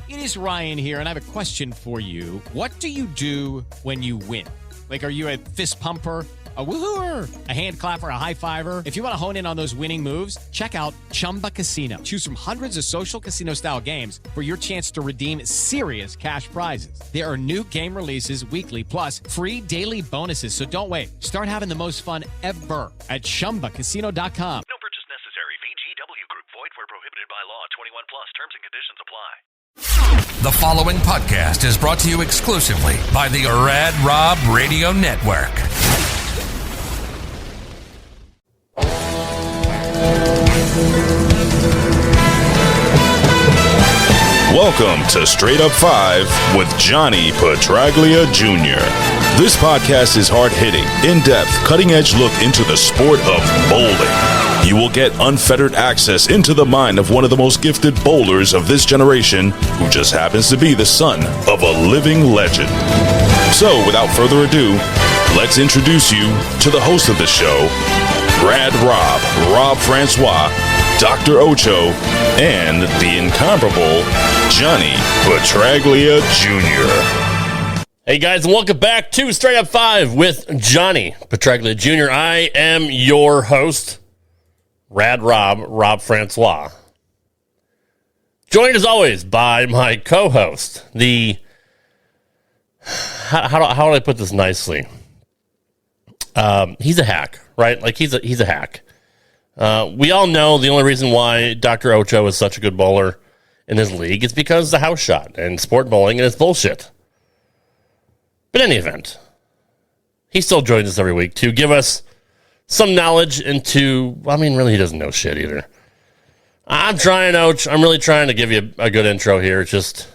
It is Ryan here, and I have a question for you. What do you do when you win? Like, are you a fist pumper, a woo-hooer, a hand clapper, a high-fiver? If you want to hone in on those winning moves, check out Chumba Casino. Choose from hundreds of social casino-style games for your chance to redeem serious cash prizes. There are new game releases weekly, plus free daily bonuses. So don't wait. Start having the most fun ever at ChumbaCasino.com. No purchase necessary. VGW Group. Void where prohibited by law. 21 plus. Terms and conditions apply. The following podcast is brought to you exclusively by the Rad Rob Radio Network. Welcome to Straight Up 5 with Johnny Petraglia Jr. This podcast is hard-hitting, in-depth, cutting-edge look into the sport of bowling. You will get unfettered access into the mind of one of the most gifted bowlers of this generation, who just happens to be the son of a living legend. So, without further ado, let's introduce you to the host of the show, Rad Rob Francois, Dr. Ocho, and the incomparable Johnny Petraglia Jr. Hey guys, and welcome back to Straight Up 5 with Johnny Petraglia Jr. I am your host, Rad Rob Francois. Joined as always by my co-host, how do I put this nicely? He's a hack, right? Like he's a hack. We all know the only reason why Dr. Ocho is such a good bowler in his league is because the house shot and sport bowling and it's bullshit. But in any event, he still joins us every week to give us some knowledge into, really he doesn't know shit either. I'm trying, Och. I'm really trying to give you a good intro here. It's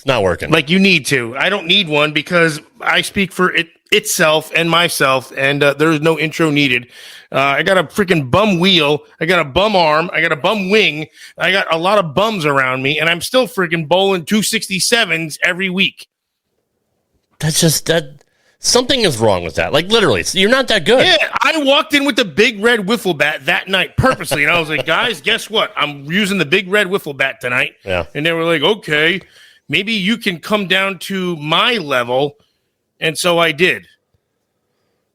not working. Like you need to. I don't need one because I speak for itself and myself, and there's no intro needed. I got a freaking bum wheel. I got a bum arm. I got a bum wing. I got a lot of bums around me, and I'm still freaking bowling 267s every week. That's just that. Something is wrong with that. Like literally, you're not that good. Yeah, I walked in with the big red wiffle bat that night purposely, and I was like, guys, guess what? I'm using the big red wiffle bat tonight. Yeah. And they were like, okay, maybe you can come down to my level. And so I did.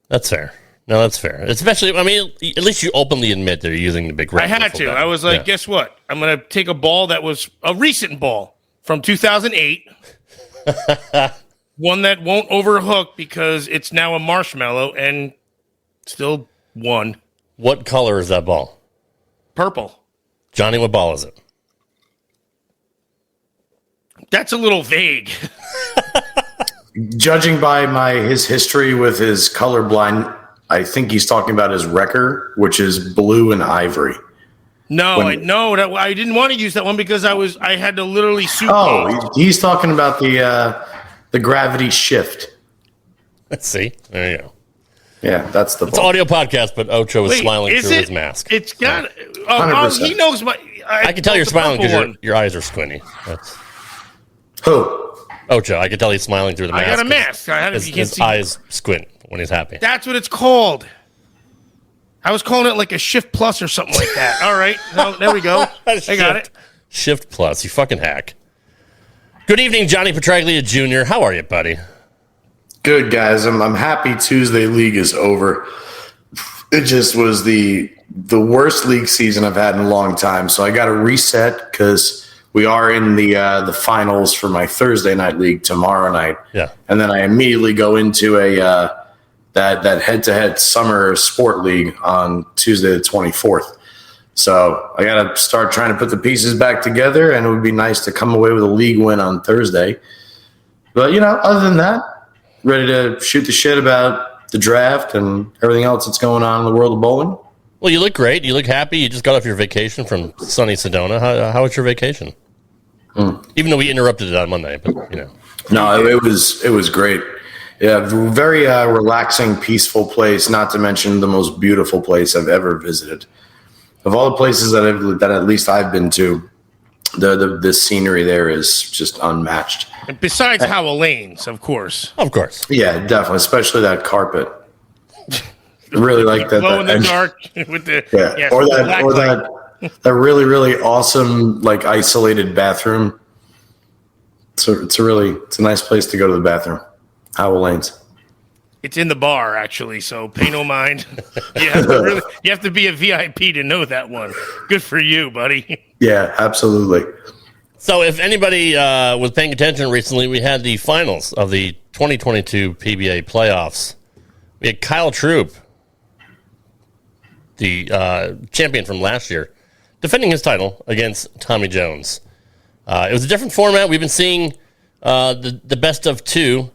That's fair. No, that's fair. Especially, at least you openly admit that you're using the big red. I had to. I was like, guess what? I'm going to take a ball that was a recent ball from 2008. One that won't overhook because it's now a marshmallow and still won. What color is that ball? Purple. Johnny, what ball is it? That's a little vague. Judging by his history with his colorblind, I think he's talking about his wrecker, which is blue and ivory. No, I didn't want to use that one because I had to literally soup. Oh, he's talking about the gravity shift. Let's see. There you go. Yeah, that's the. It's an audio podcast, but Ocho is smiling through his mask. It's got. He knows my. I can tell you're smiling because your eyes are squinty. Who? Ocho, I can tell he's smiling through the mask. I got a mask. His eyes squint when he's happy. That's what it's called. I was calling it like a Shift Plus or something like that. All right. No, there we go. I got it. Shift Plus. You fucking hack. Good evening, Johnny Petraglia Jr. How are you, buddy? Good, guys. I'm happy Tuesday League is over. It just was the worst league season I've had in a long time. So I got to reset because we are in the finals for my Thursday night league tomorrow night. Yeah. And then I immediately go into that head-to-head summer sport league on Tuesday the 24th. So I got to start trying to put the pieces back together, and it would be nice to come away with a league win on Thursday. But, other than that, ready to shoot the shit about the draft and everything else that's going on in the world of bowling. Well, you look great. You look happy. You just got off your vacation from sunny Sedona. How was your vacation? Even though we interrupted it on Monday, but No, it was great. Yeah, very relaxing, peaceful place. Not to mention the most beautiful place I've ever visited. Of all the places that at least I've been to, the scenery there is just unmatched. And besides Howell Lanes, of course. Of course. Yeah, definitely, especially that carpet. Really like that. Glow in the dark with the that really really awesome like isolated bathroom. It's a nice place to go to the bathroom. Howell Lanes. It's in the bar, actually, so pay no mind. You have to be a VIP to know that one. Good for you, buddy. Yeah, absolutely. So if anybody was paying attention recently, we had the finals of the 2022 PBA playoffs. We had Kyle Troup, the champion from last year, defending his title against Tommy Jones. It was a different format. We've been seeing the best of two.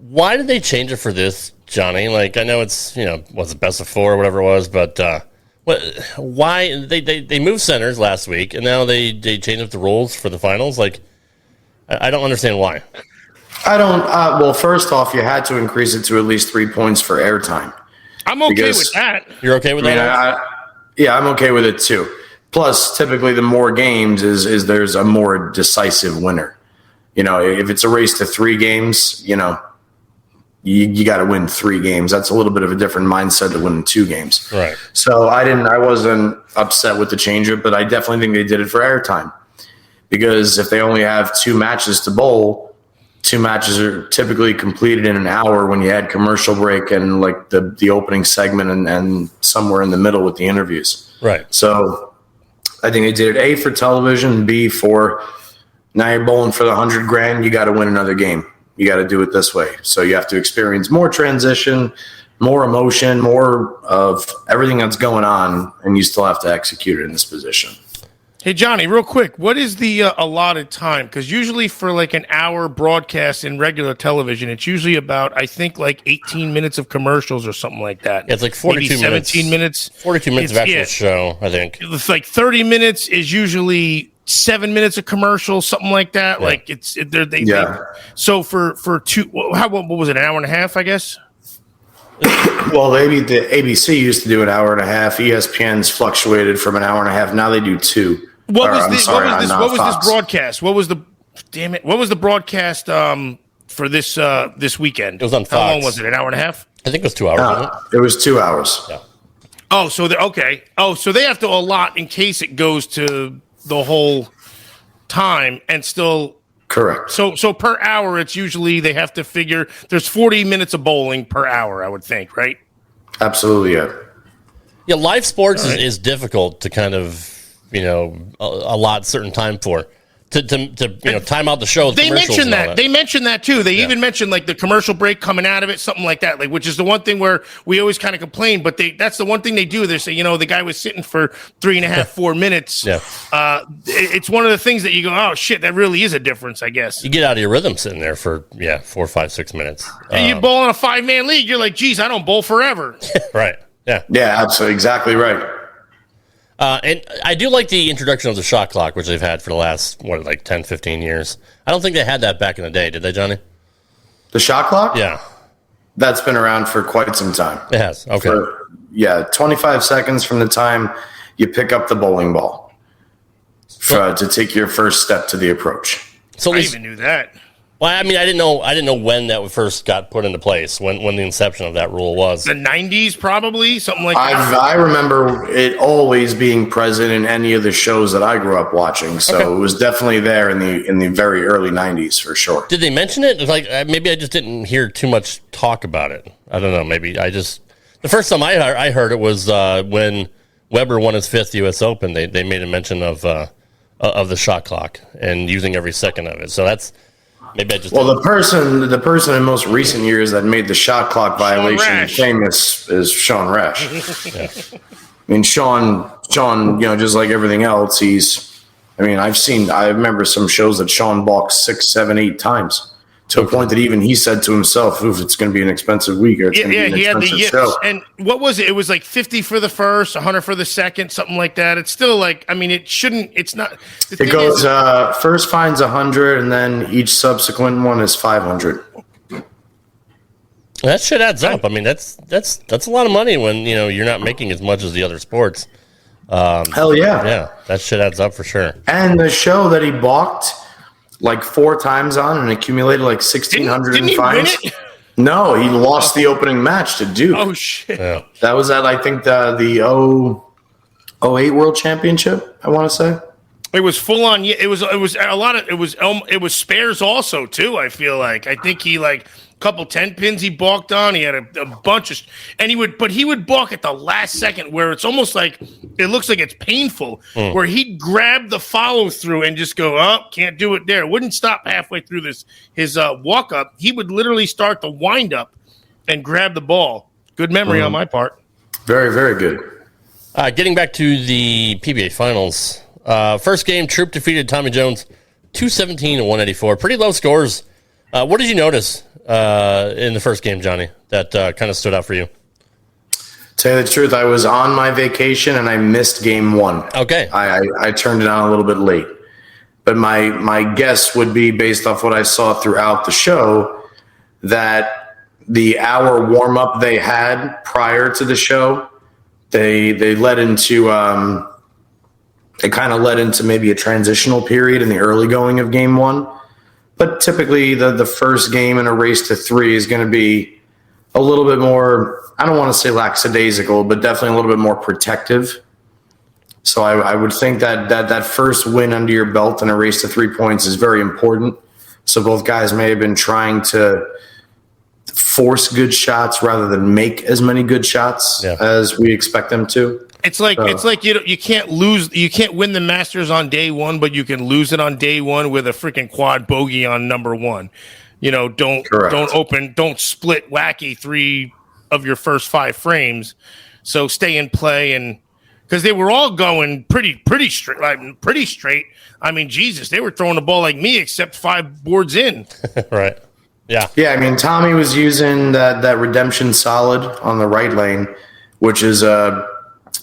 Why did they change it for this, Johnny? Like, I know it's, was it best of four or whatever it was, but why they moved centers last week and now they changed up the rules for the finals? Like, I don't understand why. I don't. Well, first off, you had to increase it to at least 3 points for airtime. I'm okay with that. You're okay with that? Yeah, I'm okay with it too. Plus, typically, the more games is there's a more decisive winner. If it's a race to 3 games, you got to win 3 games. That's a little bit of a different mindset to win 2 games. Right. So I wasn't upset with the change-up, but I definitely think they did it for airtime. Because if they only have 2 matches to bowl, 2 matches are typically completed in an hour when you add commercial break and like the opening segment and somewhere in the middle with the interviews. Right. So I think they did it A for television, B for now you're bowling for the $100,000, you got to win another game. You got to do it this way. So you have to experience more transition, more emotion, more of everything that's going on, and you still have to execute it in this position. Hey, Johnny, real quick, what is the allotted time? Because usually for like an hour broadcast in regular television, it's usually about, I think, like 18 minutes of commercials or something like that. Yeah, it's like 42 minutes. 17 minutes. 42 minutes of actual show, I think. It's like 30 minutes is usually 7 minutes of commercial, something like that. Yeah. Like so for 2, what was it? An hour and a half, I guess. Well, maybe the ABC used to do an hour and a half. ESPN's fluctuated from an hour and a half. Now they do 2. What was this broadcast? What was the broadcast for this weekend? It was on Fox. How long was it? An hour and a half? I think it was 2 hours. Wasn't it was 2 hours. Yeah. Oh, so okay. Oh, so they have to allot in case it goes to the whole time and still correct. So per hour, it's usually they have to figure there's 40 minutes of bowling per hour, I would think, right? Absolutely, yeah. Yeah, live sports is difficult to kind of allot certain time for. To time out the show. They mentioned that. They mentioned that too. They even mentioned like the commercial break coming out of it, something like that. Like, which is the one thing where we always kind of complain, but that's the one thing they do. They say, the guy was sitting for 3.5, 4 minutes. Yeah. It's one of the things that you go, oh shit, that really is a difference, I guess. You get out of your rhythm sitting there for 4, 5, 6 minutes. And you bowl in a 5-man league. You're like, geez, I don't bowl forever. Right. Yeah. Yeah, absolutely, exactly right. And I do like the introduction of the shot clock, which they've had for the last, 10, 15 years. I don't think they had that back in the day, did they, Johnny? The shot clock? Yeah. That's been around for quite some time. It has, okay. 25 seconds from the time you pick up the bowling ball to take your first step to the approach. So I even knew that. Well, I mean, I didn't know when that first got put into place, when the inception of that rule was. The 90s, probably, something like that. I remember it always being present in any of the shows that I grew up watching, so it was definitely there in the very early 90s for sure. Did they mention it? Like, maybe I just didn't hear too much talk about it. I don't know. Maybe the first time I heard it was when Weber won his 5th U.S. Open. They made a mention of the shot clock and using every second of it. So that's. Maybe I just the person in most recent years that made the shot clock violation famous is Sean Resch. Yeah. I mean, Sean, just like everything else, I remember some shows that Sean balked 6, 7, 8 times to a point that even he said to himself, "Oof, it's going to be an expensive week, or it's going to be an expensive show." And what was it? It was like 50 for the first, 100 for the second, something like that. It's still like, it shouldn't. It's not. It goes first fine's 100, and then each subsequent one is 500. That shit adds up. I mean, that's a lot of money when you're not making as much as the other sports. Hell yeah, yeah, that shit adds up for sure. And the show that he balked like 4 times on and accumulated like 1,600 in fines. Win it? No, he lost the opening match to Duke. Oh shit! Yeah. That was at I think the 08 World Championship. I want to say. It was full on. It was a lot of. It was spares also too. I feel like. I think he like a couple 10 pins he balked on. He had a bunch of, and he would balk at the last second where it's almost like it looks like it's painful. Where he'd grab the follow through and just go, oh, can't do it there. Wouldn't stop halfway through his walk up. He would literally start the wind up and grab the ball. Good memory on my part. Very, very good. Getting back to the PBA finals. First game, Troup defeated Tommy Jones 217-184. Pretty low scores. What did you notice in the first game, Johnny, that kind of stood out for you? Tell you the truth, I was on my vacation and I missed game one. Okay. I turned it on a little bit late. But my guess would be, based off what I saw throughout the show, that the hour warm-up they had prior to the show, they led into it kind of led into maybe a transitional period in the early going of game one. But typically the first game in a race to 3 is going to be a little bit more, I don't want to say lackadaisical, but definitely a little bit more protective. So I would think that first win under your belt in a race to 3 points is very important. So both guys may have been trying to force good shots rather than make as many good shots as we expect them to. It's like you can't lose, you can't win the Masters on day one, but you can lose it on day one with a freaking quad bogey on number one. Don't split wacky 3 of your first 5 frames. So stay in play, and because they were all going pretty straight. I mean, Jesus, they were throwing the ball like me, except 5 boards in. Right. Yeah. Yeah. I mean, Tommy was using that redemption solid on the right lane, which is a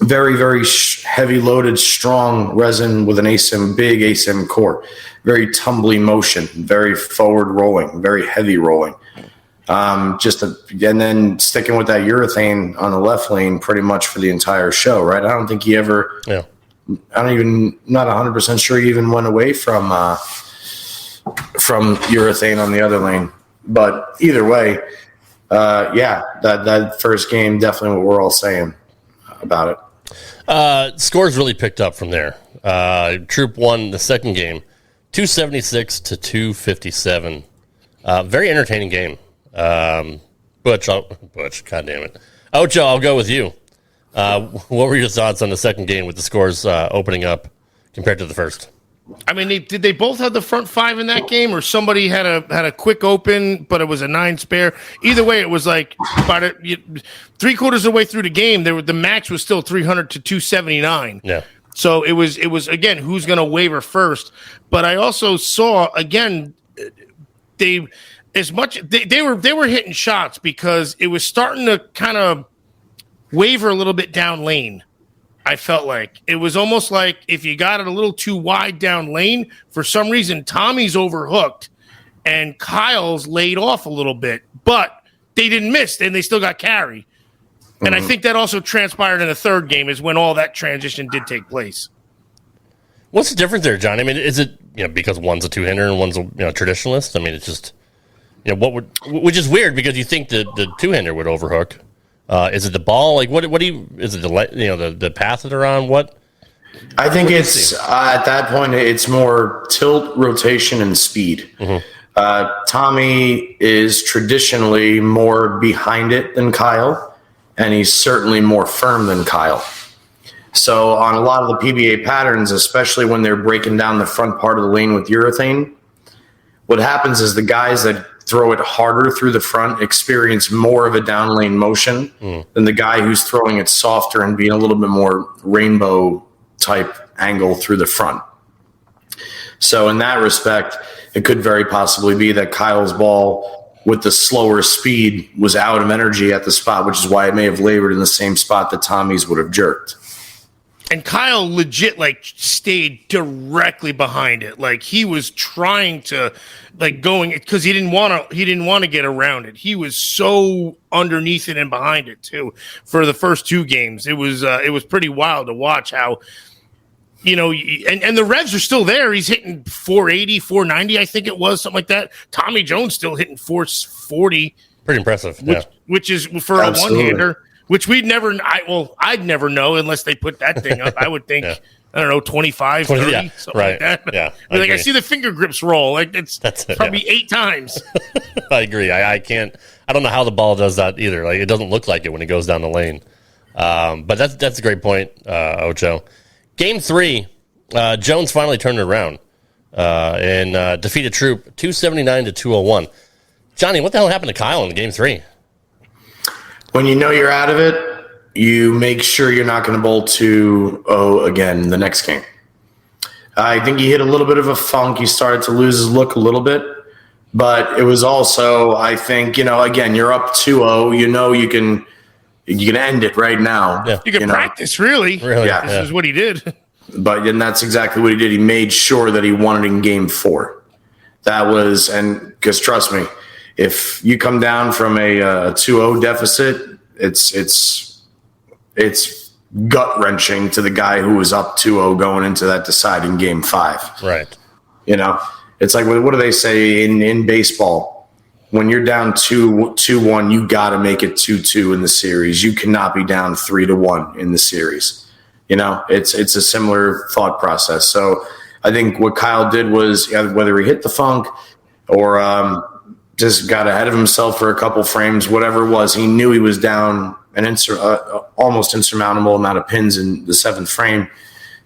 very, very heavy loaded, strong resin with an big ASIM core, very tumbly motion, very forward rolling, very heavy rolling. And then sticking with that urethane on the left lane pretty much for the entire show, right? I don't think he ever, not 100% sure he even went away from urethane on the other lane. But either way, that first game, definitely what we're all saying about it. Scores really picked up from there. Troup won the second game, 276-257. Very entertaining game. Butch, God damn it. Ocho, I'll go with you. What were your thoughts on the second game with the scores opening up compared to the first? I mean, did they both have the front 5 in that game, or somebody had a quick open, but it was a 9 spare? Either way, it was like about 3/4 of the way through the game, the match was still 300-279. Yeah. So it was again, who's going to waver first? But I also saw again, they were hitting shots because it was starting to kind of waver a little bit down lane. I felt like it was almost like if you got it a little too wide down lane, for some reason, Tommy's overhooked and Kyle's laid off a little bit, but they didn't miss and they still got carry. And I think that also transpired in the third game is when all that transition did take place. What's the difference there, John? I mean, is it because one's a 2-hander and one's a traditionalist? I mean, it's just which is weird because you think the 2-hander would overhook. Is it the ball? Like what do you? Is it the path that they're on? What? I think it's at that point it's more tilt, rotation, and speed. Tommy is traditionally more behind it than Kyle, and he's certainly more firm than Kyle. So on a lot of the PBA patterns, especially when they're breaking down the front part of the lane with urethane, what happens is the guys that throw it harder through the front experience more of a down lane motion than the guy who's throwing it softer and being a little bit more rainbow type angle through the front. So in that respect, it could very possibly be that Kyle's ball with the slower speed was out of energy at the spot, which is why it may have labored in the same spot that Tommy's would have jerked. And Kyle legit stayed directly behind it. Like he was trying to going because he didn't want to get around it. He was so underneath it and behind it too for the first 2 games. It was pretty wild to watch how and the revs are still there. He's hitting 480, 490, I think it was, something like that. Tommy Jones still hitting 440. Pretty impressive. Which is for a one-hander. Which I'd never know unless they put that thing up. I would think I don't know, 25, 30, yeah, something like that. Yeah, I see the finger grips roll. Like that's probably 8 times. I agree. I can't. I don't know how the ball does that either. Like it doesn't look like it when it goes down the lane. But that's a great point, Ocho. Game 3, Jones finally turned it around and defeated Troup 279-201. Johnny, what the hell happened to Kyle in Game 3? When you know you're out of it, you make sure you're not going to bowl 2-0 again the next game. I think he hit a little bit of a funk. He started to lose his look a little bit. But it was also, I think, again, you're up 2-0. You can end it right now. Yeah. You can practice, really. Yeah. This is what he did. And that's exactly what he did. He made sure that he won it in Game 4. That was, and because trust me, if you come down from a 2-0 deficit, it's gut-wrenching to the guy who was up 2-0 going into that deciding Game 5. Right. It's like, what do they say in baseball? When you're down 2-1, you got to make it 2-2 in the series. You cannot be down 3-1 in the series. It's a similar thought process. So I think what Kyle did was, whether he hit the funk or just got ahead of himself for a couple frames, whatever it was, he knew he was down an almost insurmountable amount of pins in the 7th frame.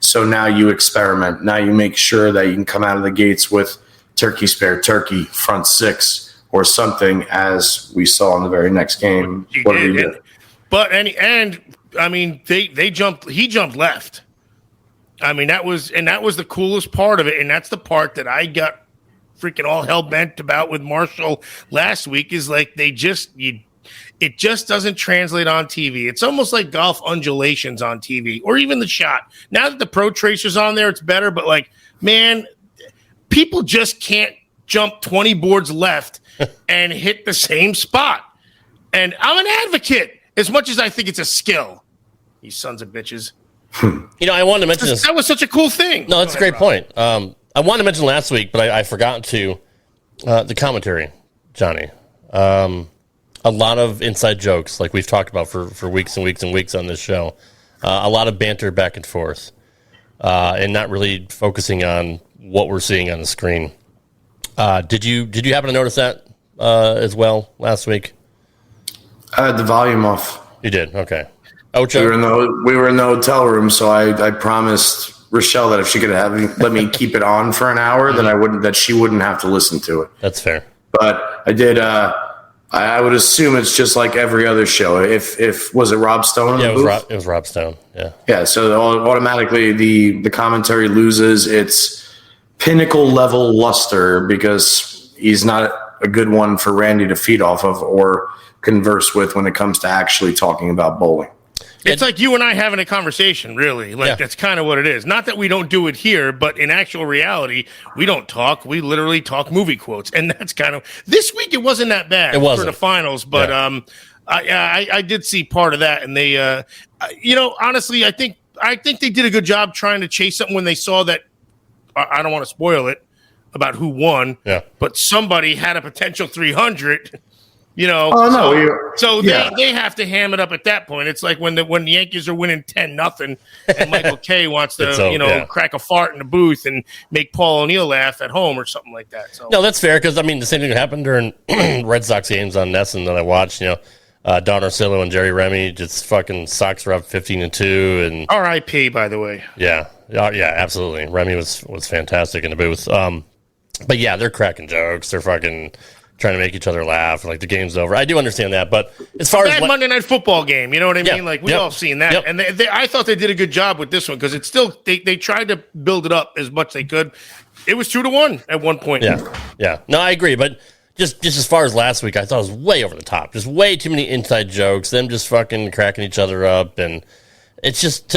So now you experiment. Now you make sure that you can come out of the gates with turkey spare turkey, front 6 or something, as we saw in the very next game. He did. They jumped. He jumped left. I mean, that was the coolest part of it, and that's the part that I got freaking all hell bent about with Marshall last week. Is like it just doesn't translate on TV. It's almost like golf undulations on TV, or even the shot. Now that the Pro Tracer's on there, it's better. But man, people just can't jump 20 boards left and hit the same spot. And I'm an advocate as much as I think it's a skill. You sons of bitches. I wanted to mention this. That was such a cool thing. No, that's a great point. I wanted to mention last week, but I forgot to. The commentary, Johnny. A lot of inside jokes, like we've talked about for weeks and weeks and weeks on this show. A lot of banter back and forth, and not really focusing on what we're seeing on the screen. Did you happen to notice that as well last week? I had the volume off. You did? Okay. Ocho? We were in the hotel room, so I promised Rochelle that if she could let me keep it on for an hour, then that she wouldn't have to listen to it. That's fair. But I did. I would assume it's just like every other show. If was it Rob Stone? Yeah, it was Rob Stone. Yeah. Yeah. So automatically the commentary loses its pinnacle level luster because he's not a good one for Randy to feed off of or converse with when it comes to actually talking about bowling. It's like you and I having a conversation, really. That's kind of what it is. Not that we don't do it here, but in actual reality, we don't talk. We literally talk movie quotes. And that's kind of – this week it wasn't that bad for the finals. But I did see part of that. And they honestly, I think they did a good job trying to chase something when they saw that – I don't want to spoil it about who won. Yeah. But somebody had a potential 300 – they have to ham it up at that point. It's like when the Yankees are winning 10-0 and Michael Kay wants to crack a fart in the booth and make Paul O'Neill laugh at home or something like that. So no, that's fair because the same thing happened during Red Sox games on NESN that I watched. Don Orsillo and Jerry Remy just fucking Sox were up 15-2 and R.I.P. by the way. Yeah, absolutely. Remy was fantastic in the booth. But yeah, they're cracking jokes. They're fucking trying to make each other laugh, like the game's over. I do understand that, but as far as Monday Night Football game, you know what I mean? Like we all seen that, and I thought they did a good job with this one because it's still they tried to build it up as much as they could. It was 2-1 at one point. Yeah. No, I agree, but just as far as last week, I thought it was way over the top. Just way too many inside jokes. Them just fucking cracking each other up, and it's just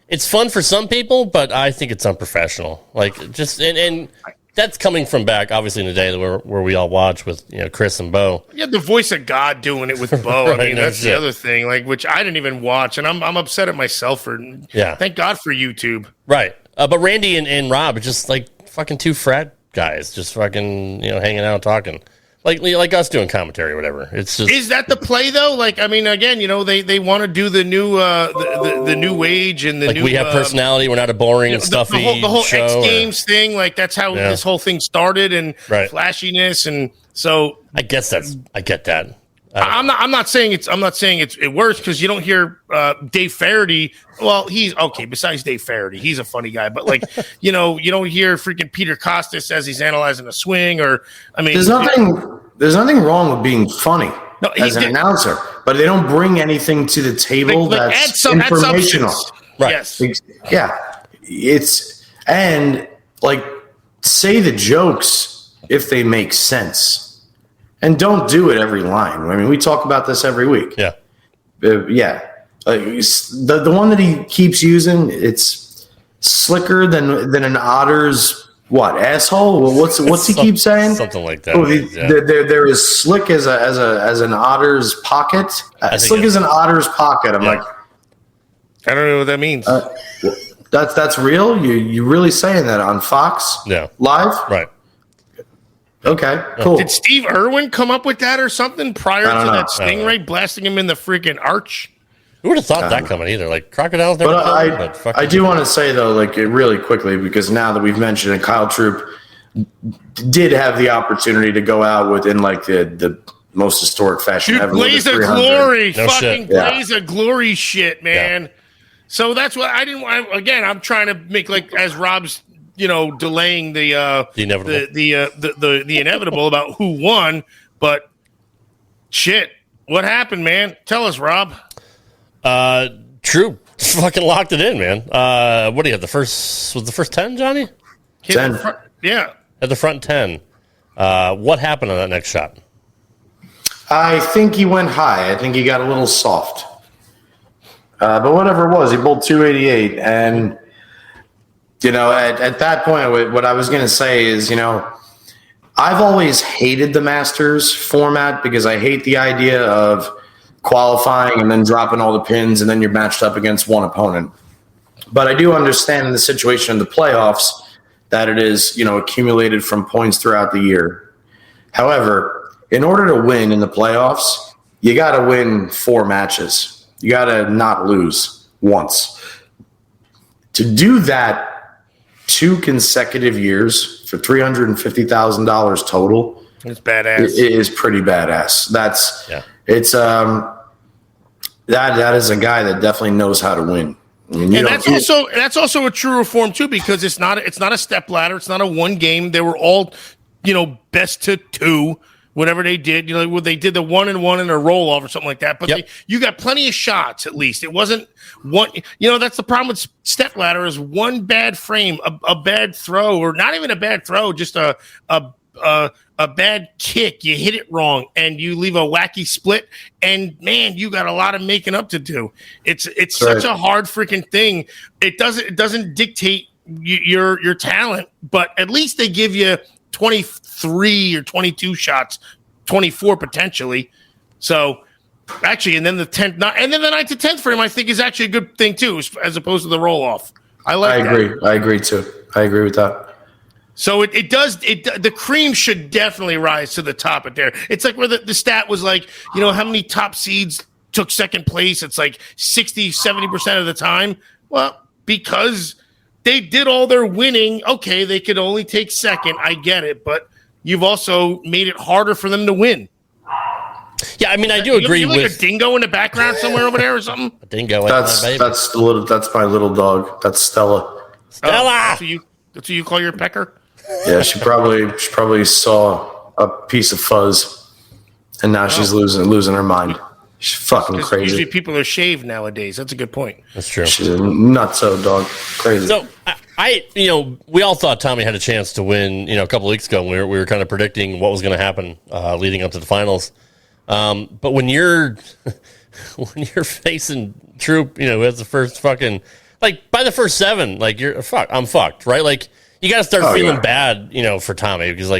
it's fun for some people, but I think it's unprofessional. Like just and that's coming from back, obviously, in the day where we all watch with Chris and Bo. You had the voice of God doing it with Bo. Right, I mean, that's the other thing, which I didn't even watch, and I'm upset at myself for. Yeah. Thank God for YouTube. Right, but Randy and Rob are just like fucking two frat guys, just fucking hanging out talking. like us doing commentary or whatever. It's just, is that the play though? Like, I mean, again, they want to do the new the new age and the like new. We have personality. We're not a boring and stuffy the whole show X Games thing. Like that's how this whole thing started, and flashiness, and so I get that. I'm not saying it works because you don't hear Dave Faraday. Well, he's okay. Besides Dave Faraday, he's a funny guy. But like, you don't hear freaking Peter Kostis as he's analyzing a swing. Or I mean, there's nothing wrong with being funny as an announcer, but they don't bring anything to the table that's informational. Right? Yes. Yeah. And like say the jokes if they make sense. And don't do it every line. I mean, we talk about this every week. Yeah. The one that he keeps using, it's slicker than an otter's asshole. Well, what's he keep saying? Something like that. They're as slick as an otter's pocket. Slick as an otter's pocket. I'm like, I don't know what that means. That's real. You really saying that on Fox? Yeah. Live? Right. Okay, cool. Did Steve Irwin come up with that or something prior to that stingray blasting him in the freaking arch? Who would have thought that coming either? Like crocodiles never But I do want to say though, like really quickly, because now that we've mentioned it, Kyle Troup did have the opportunity to go out within like the most historic fashion ever. Blaze of glory, fucking blaze of glory shit, man. Yeah. So that's what I didn't. Again, I'm trying to make like as Rob's. Delaying the inevitable, the inevitable about who won, but shit, what happened, man? Tell us, Rob. Troup fucking locked it in, man. What do you have? The first 10, Johnny? 10. Yeah, at the front 10. What happened on that next shot? I think he went high. I think he got a little soft. But whatever it was, he bowled 288 and. At that point, what I was going to say is, I've always hated the Masters format because I hate the idea of qualifying and then dropping all the pins and then you're matched up against one opponent. But I do understand in the situation of the playoffs that it is, accumulated from points throughout the year. However, in order to win in the playoffs, you got to win 4 matches. You got to not lose once. To do that 2 consecutive years for $350,000 total. It's badass. It is pretty badass. That is a guy that definitely knows how to win. I mean, that's also a true reform too, because it's not a step ladder. It's not a one game. They were all, best to 2. Whatever they did, they did the 1-1 and a roll off or something like that. But you got plenty of shots at least. It wasn't one. That's the problem with step ladder is one bad frame, a bad throw, or not even a bad throw, just a bad kick. You hit it wrong and you leave a wacky split. And man, you got a lot of making up to do. It's such a hard freaking thing. It doesn't dictate your talent, but at least they give you 23 or 22 shots, 24 potentially. So actually, and then the 10th, and then the 9th to 10th frame, I think is actually a good thing too, as opposed to the roll off. I agree. I agree too. I agree with that. So the cream should definitely rise to the top of there. It's like where the stat was like, how many top seeds took second place? It's like 60-70% of the time. Well, because they did all their winning. Okay, they could only take second. I get it, but you've also made it harder for them to win. Yeah, I mean, I do agree with like a dingo in the background somewhere over there or something. A dingo. That's my little dog. That's Stella. Stella. That's what you call your pecker. Yeah, she probably saw a piece of fuzz, and now she's losing her mind. She's fucking crazy. Usually people are shaved nowadays. That's a good point. That's true. She's a nutso dog. Crazy. So we all thought Tommy had a chance to win, a couple of weeks ago. We were kind of predicting what was going to happen leading up to the finals. But when you're facing Troup, who has the first fucking, like by the first 7, like I'm fucked, right? Like you got to start feeling bad, for Tommy because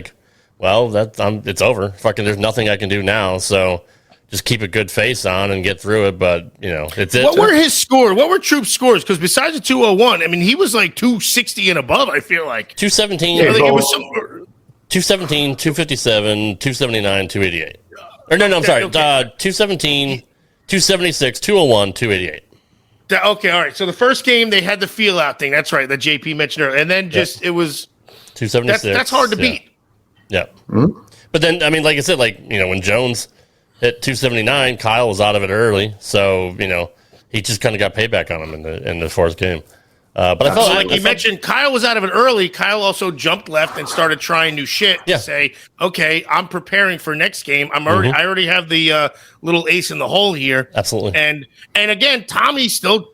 it's over. Fucking, there's nothing I can do now. So just keep a good face on and get through it. But, it's it. What were his scores? What were Troup's scores? Because besides the 201, I mean, he was like 260 and above, I feel like. 217. Yeah, 217, 257, 279, 288. Or no, I'm sorry. 217, 276, 201, 288. Okay, all right. So the first game, they had the feel-out thing. That's right, that JP mentioned earlier. And then it was... 276. That's hard to beat. Yeah. Mm-hmm. But then, I mean, like I said, when Jones hit 279, Kyle was out of it early. So, he just kind of got payback on him in the fourth game. But I felt you mentioned Kyle was out of it early. Kyle also jumped left and started trying new shit to say, okay, I'm preparing for next game. I already have the little ace in the hole here. Absolutely. And again, Tommy's still,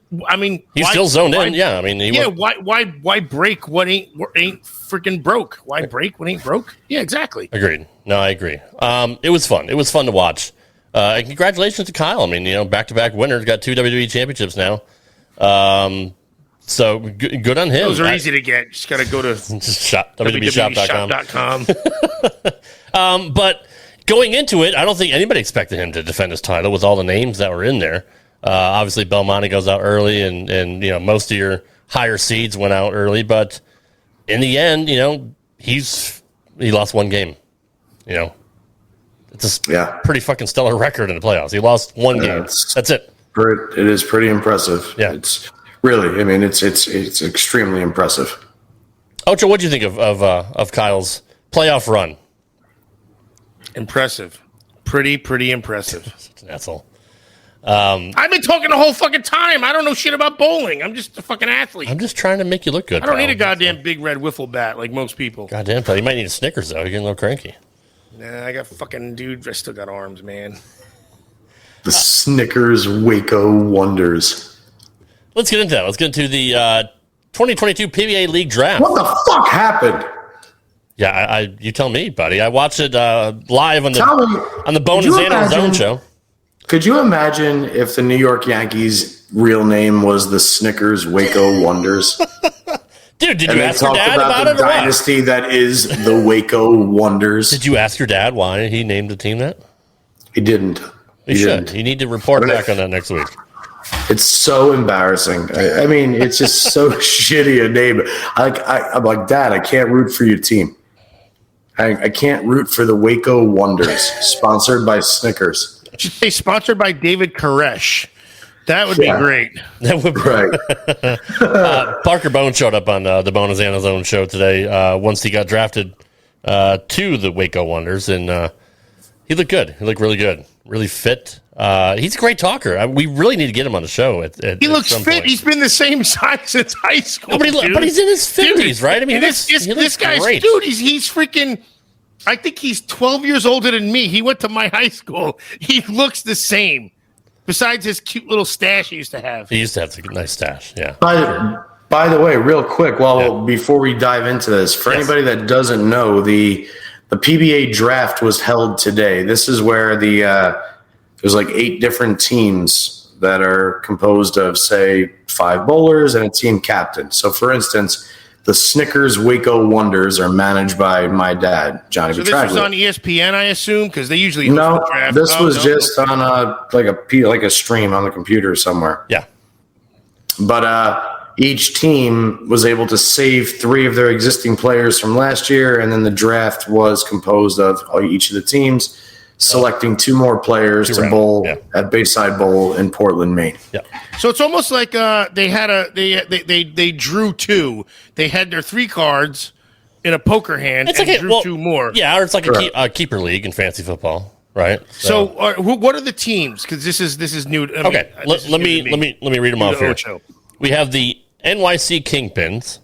he's still zoned in. Yeah. Why break what ain't freaking broke? Why break what ain't broke? Yeah, exactly. Agreed. No, I agree. It was fun. It was fun to watch. And congratulations to Kyle. Back-to-back winners, got 2 WWE championships now. So good on him. Those are easy to get. Just got to go to WWEshop.com. But going into it, I don't think anybody expected him to defend his title with all the names that were in there. Obviously, Belmonte goes out early, and most of your higher seeds went out early. But in the end, he lost one game. It's a pretty fucking stellar record in the playoffs. He lost one game. That's it. It is pretty impressive. Yeah. It's really, it's extremely impressive. Ocho, what do you think of Kyle's playoff run? Impressive. Pretty impressive. Such an asshole. I've been talking the whole fucking time. I don't know shit about bowling. I'm just a fucking athlete. I'm just trying to make you look good. I don't need a goddamn big red wiffle bat like most people. Goddamn, pal. You might need a Snickers, though. You're getting a little cranky. Nah, I got fucking, dude, I still got arms, man. The Snickers Waco Wonders. Let's get into that. Let's get into the 2022 PBA League draft. What the fuck happened? Yeah, you tell me, buddy. I watched it live on the Bone and Xano Zone show. Could you imagine if the New York Yankees' real name was the Snickers Waco Wonders? Dude, did you ask your dad about it? The dynasty that is the Waco Wonders. Did you ask your dad why he named the team that? He didn't. He should. You need to report back on that next week. It's so embarrassing. It's just so shitty a name. I'm like, Dad, I can't root for your team. I can't root for the Waco Wonders, sponsored by Snickers. Should say sponsored by David Koresh. That would be great. That would be right. Parker Bone showed up on the Bone and Xano Zone show today once he got drafted to the Waco Wonders, and he looked good. He looked really good, really fit. He's a great talker. We really need to get him on the show. He looks fit. Point. He's been the same size since high school. But he's in his 50s, right? This guy's great. Dude, he's freaking. I think he's 12 years older than me. He went to my high school. He looks the same. Besides his cute little stash he used to have. He used to have a nice stash, yeah. By the way, real quick, before we dive into this, for anybody that doesn't know, the PBA draft was held today. This is where there's like 8 different teams that are composed of, say, 5 bowlers and a team captain. So, for instance, the Snickers Waco Wonders are managed by my dad, Johnny Petraglia. So this was on ESPN, I assume, because they usually host the draft. This was just on a stream on the computer somewhere. Yeah, but each team was able to save 3 of their existing players from last year, and then the draft was composed of each of the teams selecting 2 more players to bowl at Bayside Bowl in Portland, Maine. Yeah. So it's almost like they drew 2. They had their 3 cards in a poker hand and drew 2 more. Yeah, or it's like a keeper league in fantasy football, right? So what are the teams? Because this is new. Okay, let me read them off here. We have the NYC Kingpins.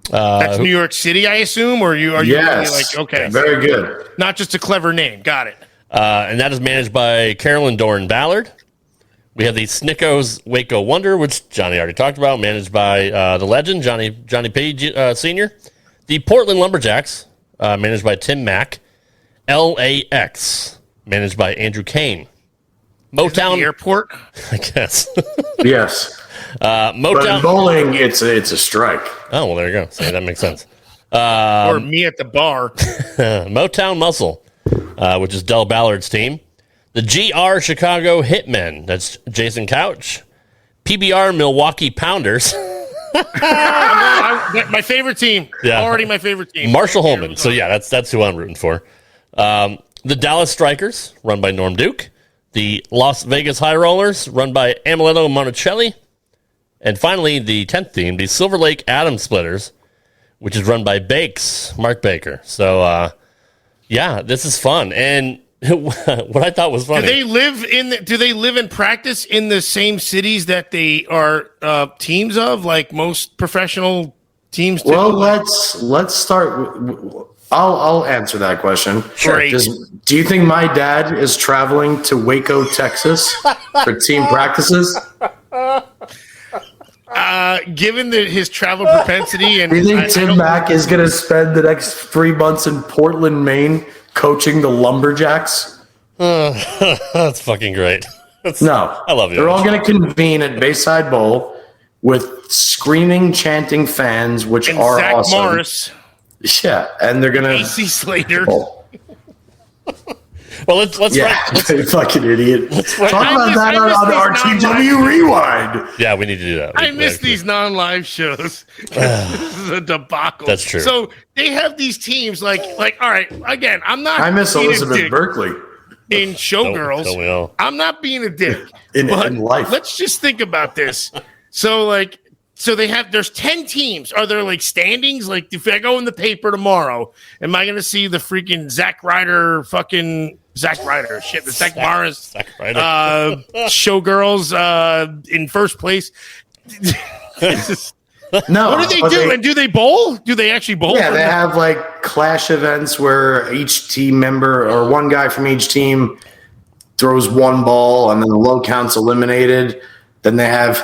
That's New York City, I assume, or are you yes. Really okay? Very good. Not just a clever name. Got it. And that is managed by Carolyn Doran Ballard. We have the Snickos Waco Wonder, which Johnny already talked about, managed by the legend, Johnny Page Sr. The Portland Lumberjacks, managed by Tim Mack. LAX, managed by Andrew Kane. Motown the airport, I guess. Yes. Motown. But in bowling, it's a strike. Oh, well, there you go. So that makes sense. Or me at the bar. Motown Muscle, which is Del Ballard's team. The GR Chicago Hitmen, that's Jason Couch. PBR Milwaukee Pounders. My favorite team. Yeah. Already my favorite team. Marshall Holman. So yeah, that's who I'm rooting for. The Dallas Strikers, run by Norm Duke. The Las Vegas High Rollers, run by Ameletto Monticelli. And finally, the 10th team, the Silver Lake Adams Splitters, which is run by Mark Baker. So, yeah, this is fun. And what I thought was funny. Do they live and practice in the same cities that they are teams of, like most professional teams do? Well, let's start. I'll answer that question. Great. Do you think my dad is traveling to Waco, Texas for team practices? Given his travel propensity, and Do you think Tim Mack is going to spend the next 3 months in Portland, Maine, coaching the Lumberjacks? That's fucking great. No, I love you. They're all going to convene at Bayside Bowl with screaming, chanting fans, which and are Zach awesome. Morris, Yeah, and they're going to AC Slater. Well, let's you fucking idiot. Talk about that on these RTW Rewind. Yeah, we need to do that. I miss these non-live shows. This is a debacle. That's true. So they have these teams like all right. Again, I'm not. I miss being a Elizabeth dick Berkley in Showgirls. Don't we all? I'm not being a dick in but life. Let's just think about this. So there's 10 teams. Are there like standings? Like if I go in the paper tomorrow, am I going to see the freaking Zach Ryder? Shit, the Zach Morris Showgirls in first place. No, What do they do? And do they bowl? Do they actually bowl? Yeah, they have like clash events where each team member or one guy from each team throws one ball and then the low count's eliminated. Then they have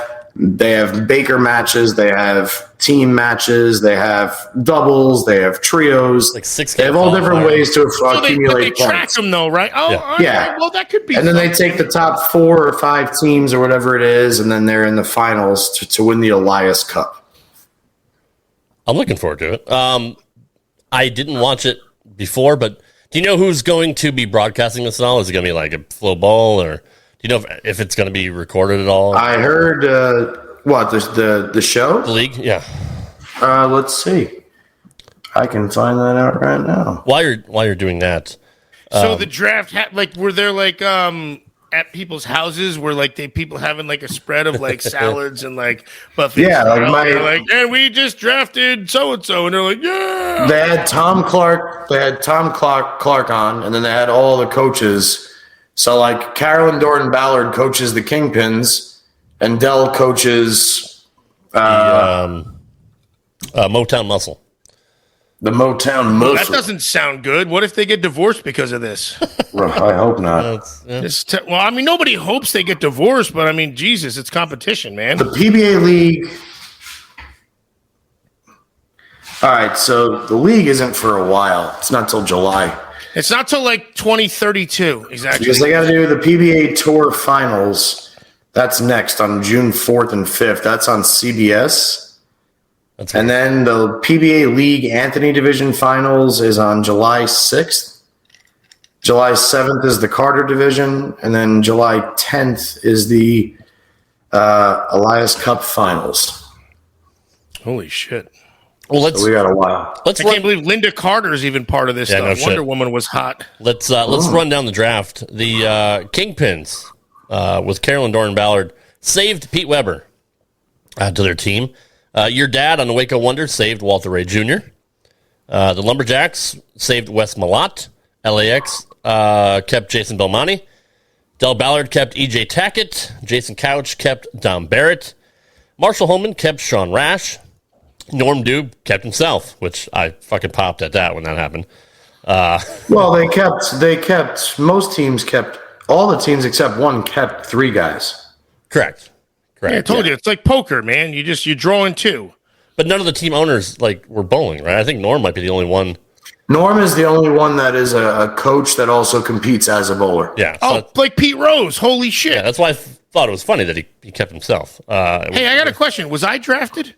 Baker matches, they have team matches, they have doubles, they have trios. Like 6 They have all different ways to accumulate they track points. them though, right? Oh, Yeah. Yeah. Right. Well, that could be. And then they take the top 4 or 5 teams or whatever it is, and then they're in the finals to win the Elias Cup. I'm looking forward to it. I didn't watch it before, but do you know who's going to be broadcasting this at all? Is it going to be like a Flo Ball, or do you know if it's going to be recorded at all? I heard the show? The league, yeah. Let's see. I can find that out right now. While you're doing that, so the draft, were there like at people's houses where like people having like a spread of like salads and like buffets? Yeah, and we just drafted so and so, and they're like, yeah. They had Tom Clark. They had Tom Clark on, and then they had all the coaches. So like Carolyn Dorton Ballard coaches the Kingpins, and Dell coaches Motown Muscle. the Motown Muscle. That doesn't sound good. What if they get divorced because of this? I hope not. Well, I mean, nobody hopes they get divorced, but I mean, Jesus, it's competition, man. The PBA League. All right, so the league isn't for a while. It's not till July. It's not till like 2032, exactly. Because they got to do the PBA Tour Finals. That's next on June 4th and 5th. That's on CBS. And then the PBA League Anthony Division Finals is on July 6th. July 7th is the Carter Division. And then July 10th is the Elias Cup Finals. Holy shit. Well, So we got a while. I can't believe Linda Carter is even part of this stuff. no shit. Wonder Woman was hot. Let's run down the draft. The Kingpins with Carolyn Dorn Ballard saved Pete Weber to their team. Your dad on the Waco Wonder saved Walter Ray Jr. The Lumberjacks saved Wes Malott. LAX kept Jason Belmonte. Del Ballard kept EJ Tackett. Jason Couch kept Dom Barrett. Marshall Holman kept Sean Rash. Norm Dube kept himself, which I fucking popped at that when that happened. Well, all the teams except one kept 3 guys. Correct. Yeah, I told you, it's like poker, man. You draw in 2. But none of the team owners were bowling, right? I think Norm might be the only one. Norm is the only one that is a coach that also competes as a bowler. Yeah. Oh, like Pete Rose. Holy shit. Yeah, that's why I thought it was funny that he kept himself. Hey, I got a question. Was I drafted?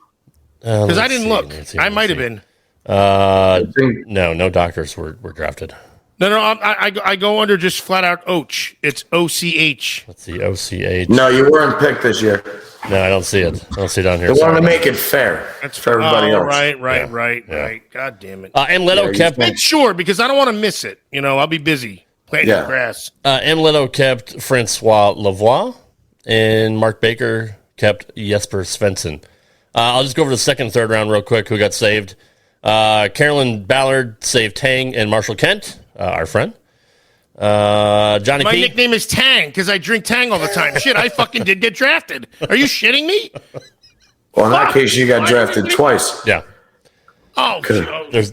Because I didn't look. I might have been. No doctors were drafted. No, I go under just flat out Och. It's OCH. Let's see, OCH. No, you weren't picked this year. No, I don't see it. I don't see it down here. They wanted to make it fair. That's for everybody else. Right. God damn it. M. Leto kept. Make sure, because I don't want to miss it. I'll be busy planting the grass. M. Leto kept Francois Lavoie, and Mark Baker kept Jesper Svensson. I'll just go over the second and third round real quick. Who got saved? Carolyn Ballard saved Tang and Marshall Kent, our friend. Johnny My P. nickname is Tang because I drink Tang all the time. Shit, I fucking did get drafted. Are you shitting me? Well, in that case, you got drafted twice. Yeah. Oh, There's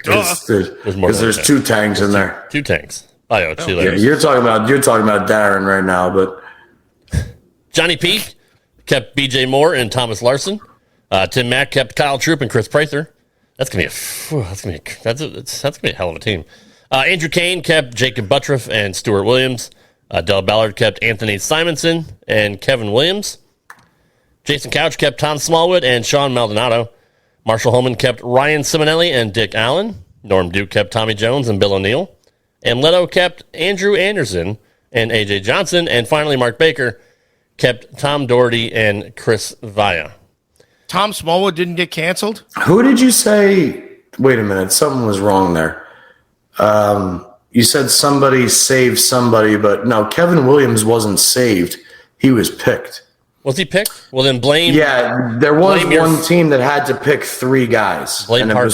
more. Because there's two Tangs in there. Two Tangs. Oh, yeah, see you Yeah, later. you're talking about Darren right now, but Johnny P. kept B.J. Moore and Thomas Larson. Tim Mack kept Kyle Troup and Chris Prather. That's gonna be a hell of a team. Andrew Kane kept Jacob Buttriff and Stuart Williams. Del Ballard kept Anthony Simonson and Kevin Williams. Jason Couch kept Tom Smallwood and Sean Maldonado. Marshall Holman kept Ryan Simonelli and Dick Allen. Norm Duke kept Tommy Jones and Bill O'Neill. And Leto kept Andrew Anderson and A.J. Johnson. And finally, Mark Baker kept Tom Doherty and Chris Vaya. Tom Smallwood didn't get canceled? who did you say? Wait a minute, something was wrong there. You said somebody saved somebody, but no, Kevin Williams wasn't saved. He was picked. Was he picked? Well, then blame. Yeah, there was one team that had to pick three guys, Blame and Parker. it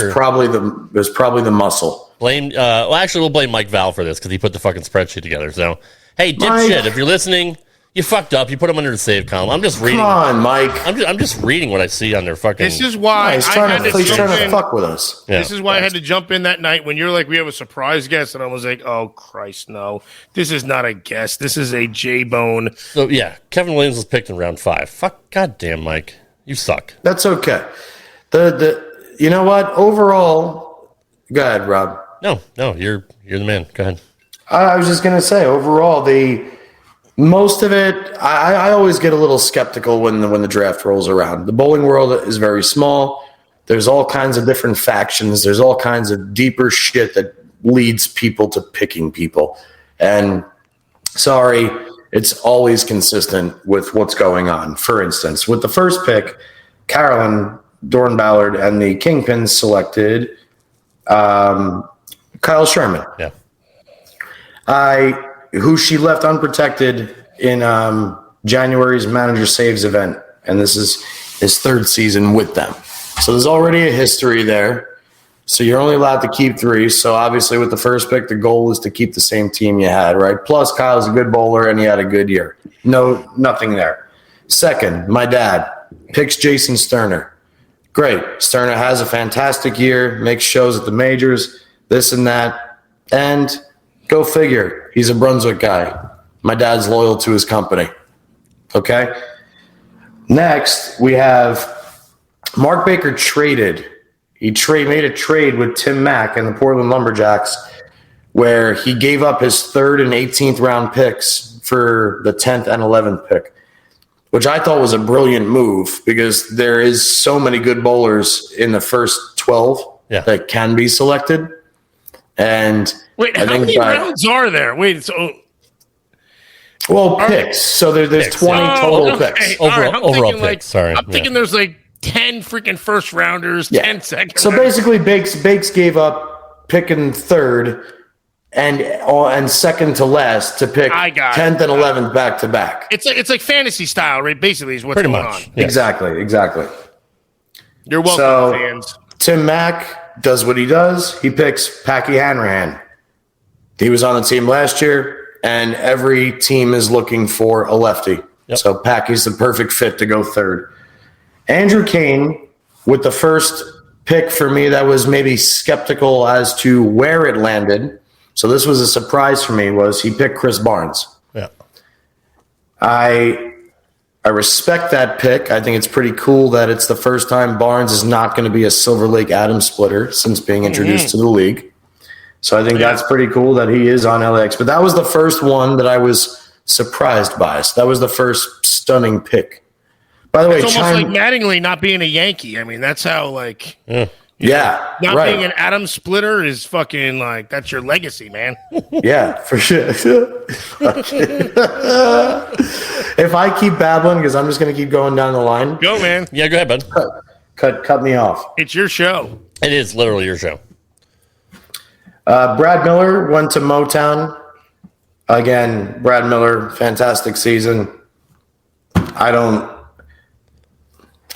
was probably the muscle. Blame. Well, actually, we'll blame Mike Val for this because he put the fucking spreadsheet together. So, hey, dipshit, if you're listening, you fucked up. You put him under the save column. I'm just reading. Come on, Mike. I'm just reading what I see on their fucking. This is why He's I trying had to to fuck with us. Yeah. This is why I had to jump in that night when you're like, we have a surprise guest, and I was like, oh Christ, no, this is not a guest. This is a J-Bone. So yeah, Kevin Williams was picked in round 5. Fuck, goddamn, Mike, you suck. That's okay. The you know what? Overall, go ahead, Rob. No, you're the man. Go ahead. I was just gonna say, overall, most of it, I always get a little skeptical when the draft rolls around. The bowling world is very small. There's all kinds of different factions. There's all kinds of deeper shit that leads people to picking people. And sorry, it's always consistent with what's going on. For instance, with the first pick, Carolyn, Dorn Ballard, and the Kingpins selected Kyle Sherman. Yeah. Who she left unprotected in January's Manager Saves event. And this is his third season with them. So there's already a history there. So you're only allowed to keep 3. So obviously with the first pick, the goal is to keep the same team you had, right? Plus Kyle's a good bowler and he had a good year. Nothing there. Second, my dad picks Jason Sterner. Great. Sterner has a fantastic year, makes shows at the majors, this and that. And go figure. He's a Brunswick guy. My dad's loyal to his company. Okay? Next, we have Mark Baker traded. He made a trade with Tim Mack and the Portland Lumberjacks where he gave up his 3rd and 18th round picks for the 10th and 11th pick, which I thought was a brilliant move because there is so many good bowlers in the first 12 that can be selected. And wait, how many rounds are there? Wait, so picks. So there's picks. 20 total picks. Overall picks. Sorry, I'm thinking there's like 10 freaking first rounders, 10 second. So basically, Bakes gave up picking 3rd and second to last to pick 10th and 11th back to back. It's like fantasy style, right? Basically, is what's Pretty going much. on. Yes. Exactly. You're welcome, fans. Tim Mack does what he does. He picks Packy Hanrahan. He was on the team last year, and every team is looking for a lefty. Yep. So Packy's the perfect fit to go 3rd. Andrew Kane, with the first pick for me, that was maybe skeptical as to where it landed. So this was a surprise for me, was he picked Chris Barnes. Yeah. I respect that pick. I think it's pretty cool that it's the first time Barnes is not going to be a Silver Lake Adams splitter since being introduced to the league. So I think that's pretty cool that he is on LAX. But that was the first one that I was surprised by. So that was the first stunning pick. By the way, it's almost like Mattingly not being a Yankee. I mean, that's how Yeah, Not right. being an atom splitter is fucking like, that's your legacy, man. Yeah, for sure. If I keep babbling, because I'm just going to keep going down the line. Go, man. Yeah, go ahead, bud. Cut me off. It's your show. It is literally your show. Brad Miller went to Motown. Again, Brad Miller, fantastic season. I don't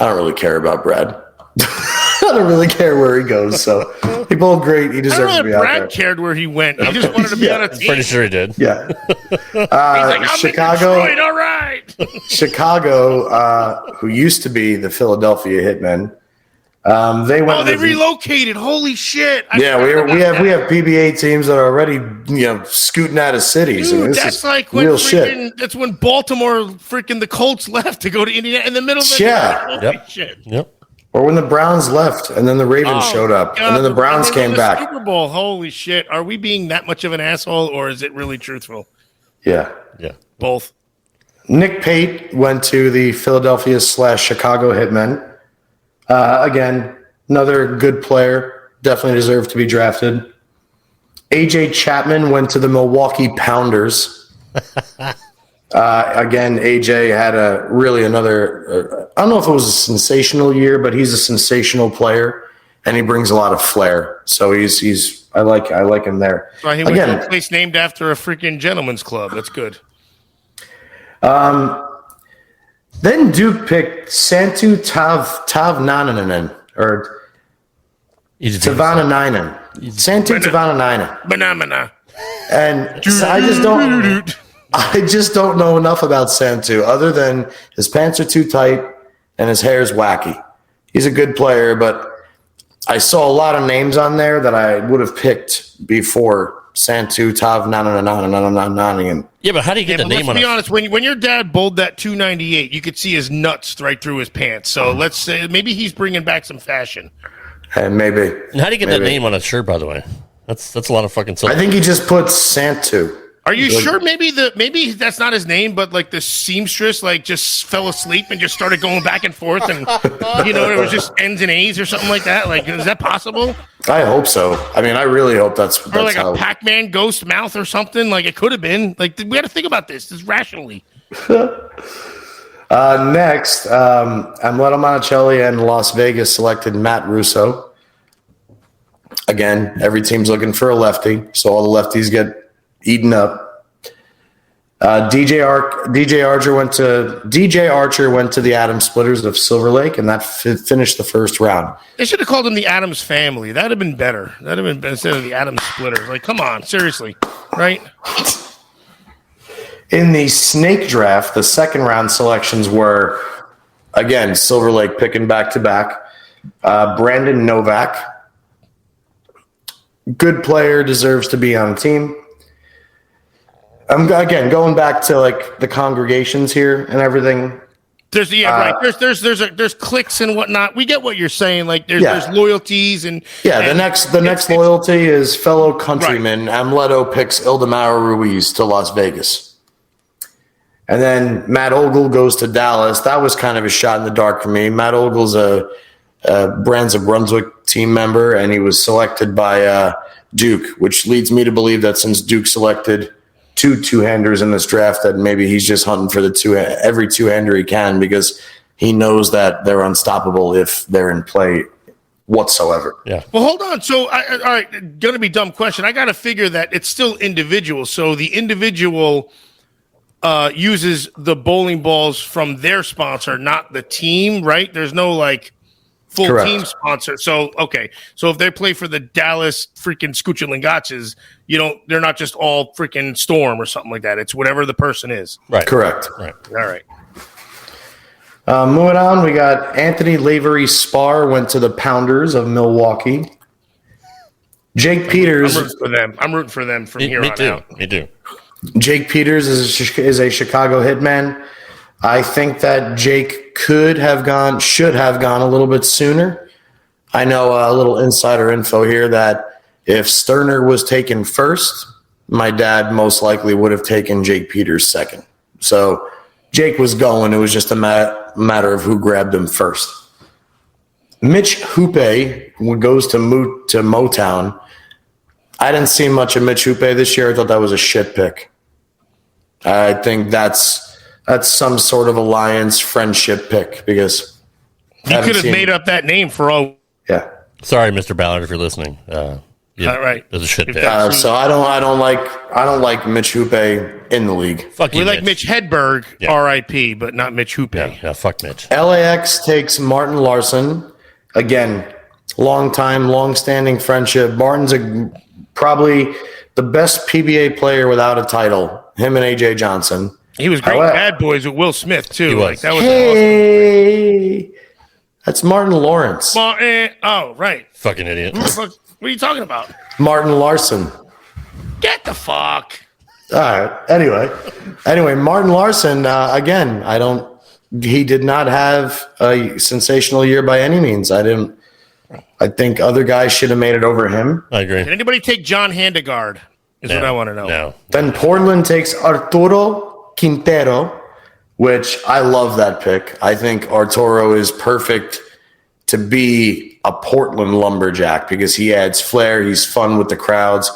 really care about Brad. I don't really care where he goes. So he bowled great. He I deserves don't to know be if out Brad there. cared where he went. He just wanted to be on a team. Pretty sure he did. Yeah. He's like, I'm Chicago. in Detroit, all right. Chicago, who used to be the Philadelphia Hitmen, they went. Oh, they with- relocated. Holy shit. we have PBA teams that are already scooting out of cities. Dude, I mean, this that's is like when real shit. that's when Baltimore freaking the Colts left to go to Indiana in the middle of the Yeah. Holy shit. Yep. Or when the Browns left and then the Ravens showed up and then the Browns came back. Super Bowl. Holy shit. Are we being that much of an asshole or is it really truthful? Yeah. Yeah. Both. Nick Pate went to the Philadelphia / Chicago Hitmen. Again, another good player. Definitely deserved to be drafted. AJ Chapman went to the Milwaukee Pounders. Again, AJ had another. I don't know if it was a sensational year, but he's a sensational player, and he brings a lot of flair. So he's. I like him there. So he went to a place named after a freaking gentleman's club. That's good. Then Duke picked Santu Tavanainen or Tavananainen. Santu Tavananainen. Banana. And so I just don't know enough about Santu other than his pants are too tight and his hair's wacky. He's a good player, but I saw a lot of names on there that I would have picked before Santu Tavananainen. Yeah, but how do you get the name on Let's be it? honest. When your dad bowled that 298, you could see his nuts right through his pants. So let's say maybe he's bringing back some fashion. And maybe. And how do you get that name on a shirt, by the way? That's a lot of fucking I think he just put Santu. Are you sure maybe that's not his name, but like the seamstress like just fell asleep and just started going back and forth and it was just N's and A's or something like that? Like, is that possible? I hope so. I mean, I really hope that's Or like how. a Pac-Man ghost mouth or something? Like it could have been. Like we got to think about this rationally. Next, Amleto Monticelli and Las Vegas selected Matt Russo. Again, every team's looking for a lefty, so all the lefties get eaten up. DJ Archer went to the Adams Splitters of Silver Lake, and that finished the first round. They should have called him the Adams Family. That'd have been better. That'd have been instead of the Adams Splitters. Like, come on, seriously, right? In the snake draft, the second round selections were, again, Silver Lake picking back to back. Brandon Novak, good player, deserves to be on the team. I'm again going back to like the congregations here and everything. There's right. There's cliques and whatnot. We get what you're saying. Like there's loyalties and the next loyalty is fellow countryman. Right. Amleto picks Ildemaro Ruiz to Las Vegas. And then Matt Ogle goes to Dallas. That was kind of a shot in the dark for me. Matt Ogle's a Brands of Brunswick team member, and he was selected by Duke, which leads me to believe that since Duke selected two-handers in this draft, that maybe he's just hunting for every two-hander he can because he knows that they're unstoppable if they're in play whatsoever. Yeah. Well, hold on. So, all right, going to be dumb question. I got to figure that it's still individual. So the individual uses the bowling balls from their sponsor, not the team, right? There's no like full Correct. Team sponsor. So, okay. So if they play for the Dallas freaking Scucciolingaccias, they're not just all freaking Storm or something like that. It's whatever the person is. Right. Correct. Right. All right. Moving on, we got Anthony Lavery Spar went to the Pounders of Milwaukee. Jake Peters. I'm rooting for them from here on out. Me too. Jake Peters is a Chicago hitman. I think that Jake should have gone a little bit sooner. I know a little insider info here that if Sterner was taken first, my dad most likely would have taken Jake Peters second. So Jake was going. It was just a matter of who grabbed him first. Mitch Hoope goes to Motown. I didn't see much of Mitch Hoope this year. I thought that was a shit pick. I think that's some sort of alliance friendship pick because you could have made up that name for all. Yeah. Sorry, Mr. Ballard, if you're listening. All right. It was a shit pick. So I don't like Mitch Hoope in the league. Fuck you, We like Mitch Hedberg, R.I.P., but not Mitch Hoope. Yeah, fuck Mitch. LAX takes Martin Larson. Again, long-standing friendship. Martin's probably the best PBA player without a title. Him and AJ Johnson. He was great in Bad Boys with Will Smith, too. He was. Like, that was Hey, that's Martin Lawrence. oh, right. Fucking idiot. What are you talking about? Martin Larson. Get the fuck. All right. Anyway, Martin Larson. Again, he did not have a sensational year by any means. I think other guys should have made it over him. I agree. Did anybody take John Handegard? Is what I want to know. No. Then Portland takes Arturo Quintero, which I love that pick. I think Arturo is perfect to be a Portland lumberjack because he adds flair. He's fun with the crowds.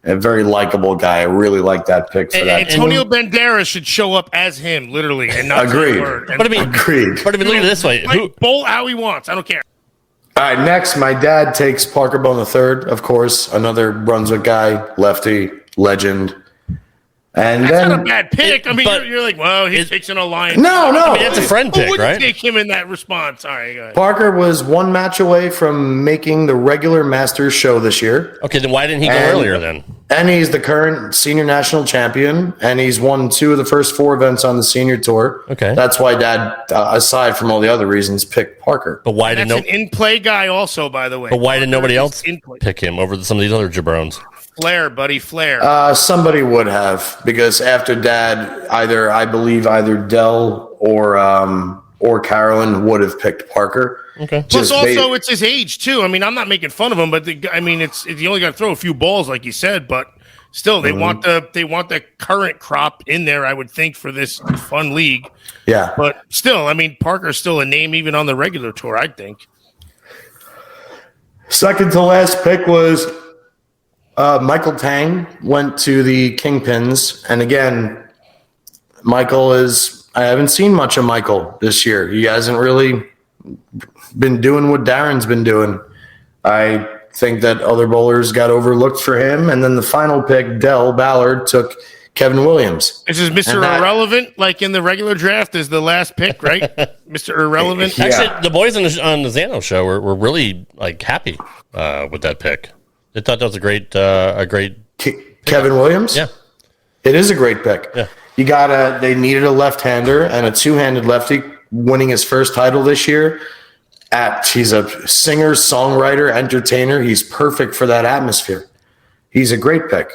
A very likable guy. I really like that pick for that. Antonio Banderas should show up as him, literally, and not Agreed. say a word. But I mean, Agreed. look at it this way. Bowl how he wants. I don't care. All right, next, my dad takes Parker Bone III, of course, another Brunswick guy, lefty, legend. And That's then not a bad pick. I mean, but you're like, well, he's fixing a lion. No. I mean, that's a friend Who pick, wouldn't right? take him in that response? All right, go ahead. Parker was one match away from making the regular Masters show this year. Okay, then why didn't he go And- earlier then? And he's the current senior national champion, and he's won 2 of the first 4 events on the senior tour. Okay. That's why Dad, aside from all the other reasons, picked Parker. But why That's didn't an in-play guy also, by the way. But why did nobody else In-play. pick him over some of these other jabrones? Flair, buddy, Flair. Somebody would have, because after Dad, I believe either Dell or Carolyn would have picked Parker. Okay. Plus, also, it's his age too. I mean, I'm not making fun of him, but it's you only got to throw a few balls, like you said. But still, they want the current crop in there. I would think for this fun league. Yeah. But still, I mean, Parker's still a name even on the regular tour. I think. Second to last pick was Michael Tang went to the Kingpins, and again, I haven't seen much of Michael this year. He hasn't really been doing what Darren's been doing. I think that other bowlers got overlooked for him, and then the final pick, Dell Ballard, took Kevin Williams. This is Mr. Irrelevant, like in the regular draft, is the last pick, right? Mr. Irrelevant. Yeah. Actually, the boys on the Zano show were really like happy with that pick. They thought that was a great Kevin Williams? Yeah. It is a great pick. Yeah. They needed a left-hander and a two-handed lefty winning his first title this year. He's a singer, songwriter, entertainer. He's perfect for that atmosphere. He's a great pick.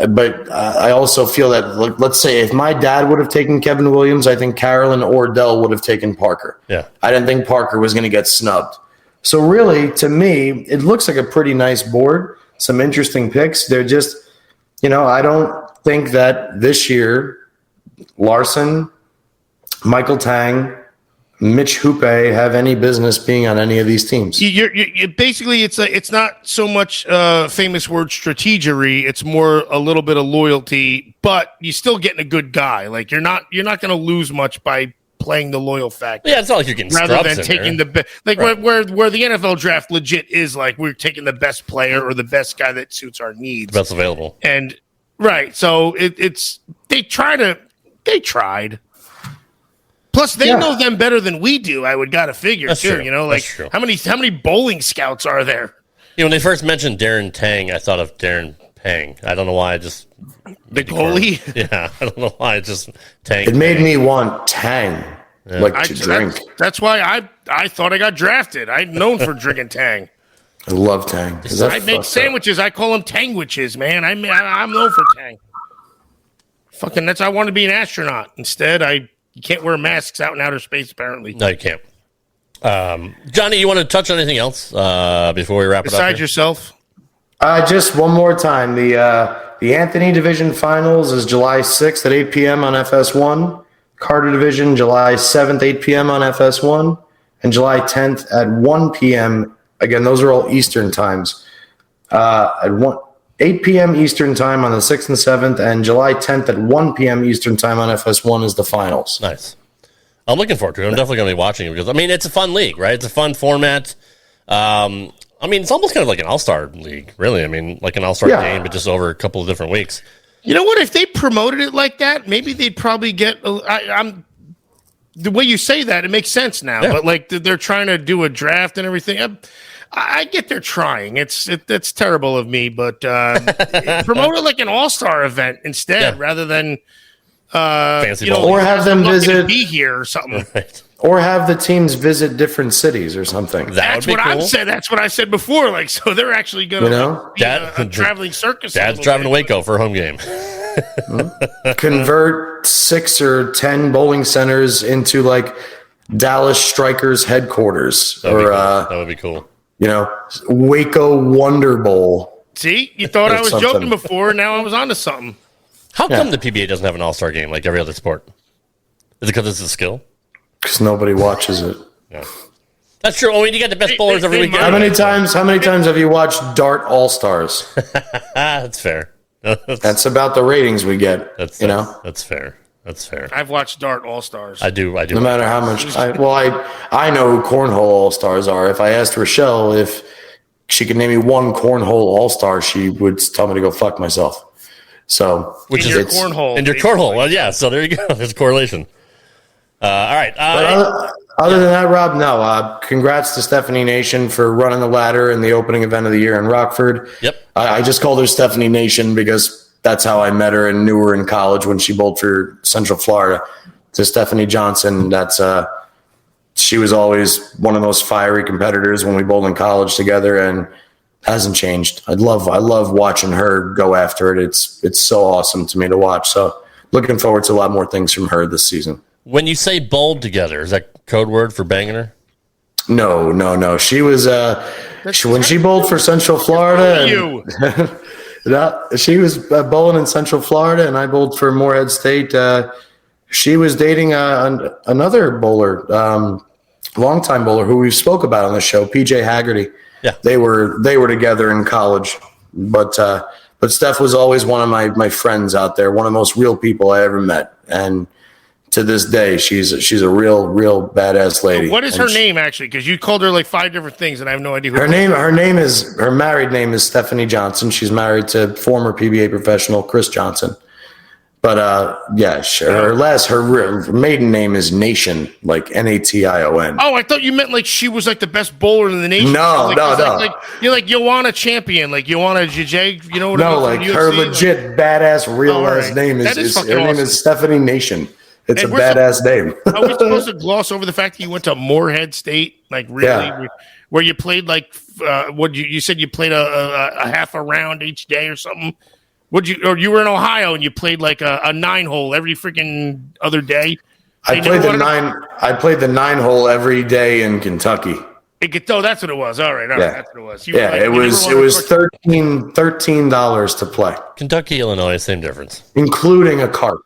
But I also feel that, let's say, if my dad would have taken Kevin Williams, I think Carolyn or Dell would have taken Parker. Yeah. I didn't think Parker was going to get snubbed. So really, to me, it looks like a pretty nice board. Some interesting picks. They're just, I don't think that this year, Larson, Michael Tang, Mitch Hoope have any business being on any of these teams. You're basically, it's not so much famous word strategery. It's more a little bit of loyalty, but you're still getting a good guy. Like you're not going to lose much by playing the loyal factor. Yeah, it's not like you're getting rather scrubs than in taking there. where the NFL draft legit is like we're taking the best player or the best guy that suits our needs, Best available. and right. So they tried. Plus, they know them better than we do. I would gotta figure That's too. true. Like That's true. how many bowling scouts are there? When they first mentioned Darren Tang, I thought of Darren Pang. I don't know why. I just The goalie. Yeah, I don't know why. I just Tang. It made me want Tang, to drink. That's why I thought I got drafted. I'm known for drinking Tang. I love Tang. I make sandwiches. I call them Tangwiches, man. I'm known for Tang. Fucking I want to be an astronaut. Instead, you can't wear masks out in outer space, apparently. No, you can't. Johnny, you want to touch on anything else before we wrap it up? Besides yourself? Just one more time. The Anthony Division Finals is July 6th at 8 p.m. on FS1. Carter Division, July 7th, 8 p.m. on FS1. and July 10th at 1 p.m. Again, those are all Eastern times. At 8 p.m. Eastern time on the 6th and 7th, and July 10th at 1 p.m. Eastern time on FS1 is the finals. Nice. I'm looking forward to it. I'm definitely going to be watching it because, I mean, it's a fun league, right? It's a fun format. I mean, it's almost kind of like an all-star league, really. I mean, like an all-star game, but just over a couple of different weeks. You know what? If they promoted it like that, maybe they'd probably get. The way you say that, it makes sense now. Yeah. But like they're trying to do a draft and everything. I get they're trying. That's terrible of me, but promote it like an all-star event instead, rather than fancy or have them visit be here or something. Right. Or have the teams visit different cities or something. That's what I've said. That's what I said before. Like, so they're actually going to be a traveling circus. Dad's driving to Waco for a home game. Convert 6 or 10 bowling centers into like Dallas Strikers headquarters, That would be cool. Waco Wonder Bowl. See, you thought I was joking before. Now I was onto something. How come the PBA doesn't have an all-star game like every other sport? Is it because it's a skill? Because nobody watches it. Yeah. That's true. You got the best bowlers every weekend. How many times have you watched Dart All-Stars? That's fair. That's about the ratings we get. That's fair. That's fair. I've watched Dart All-Stars. I do. No matter how much. I know who Cornhole All-Stars are. If I asked Rochelle if she could name me one Cornhole All-Star, she would tell me to go fuck myself. So, which is your cornhole. And your cornhole. Well, yeah, so there you go. There's a correlation. All right. Other than that, Rob, no. Congrats to Stephanie Nation for running the ladder in the opening event of the year in Rockford. Yep. I just called her Stephanie Nation because that's how I met her and knew her in college when she bowled for Central Florida. To Stephanie Johnson, she was always one of those fiery competitors when we bowled in college together and hasn't changed. I love watching her go after it. It's so awesome to me to watch. So looking forward to a lot more things from her this season. When you say bowled together, is that code word for banging her? No. She was when she bowled for Central Florida. She was bowling in Central Florida, and I bowled for Morehead State. She was dating another bowler, longtime bowler who we spoke about on the show, PJ Haggerty. Yeah, they were together in college, but Steph was always one of my friends out there, one of the most real people I ever met, and to this day, she's a real badass lady. What is her name actually? Because you called her like 5 different things, and I have no idea. Her married name is Stephanie Johnson. She's married to former PBA professional Chris Johnson. But her maiden name is Nation, like Nation. Oh, I thought you meant like she was like the best bowler in the nation. No. Like, you're like Joanna Champion, like Joanna JJ. You know what I mean? No, like her legit badass real last name is her name is Stephanie Nation. It's a badass name. Are we supposed to gloss over the fact that you went to Morehead State? Like really, where you played like what you said you played a half a round each day or something? You were in Ohio and you played like a 9-hole every freaking other day? I played the 9-hole every day in Kentucky. That's what it was. All right, that's what it was. It was $13 to play. Kentucky, Illinois, same difference, including a cart.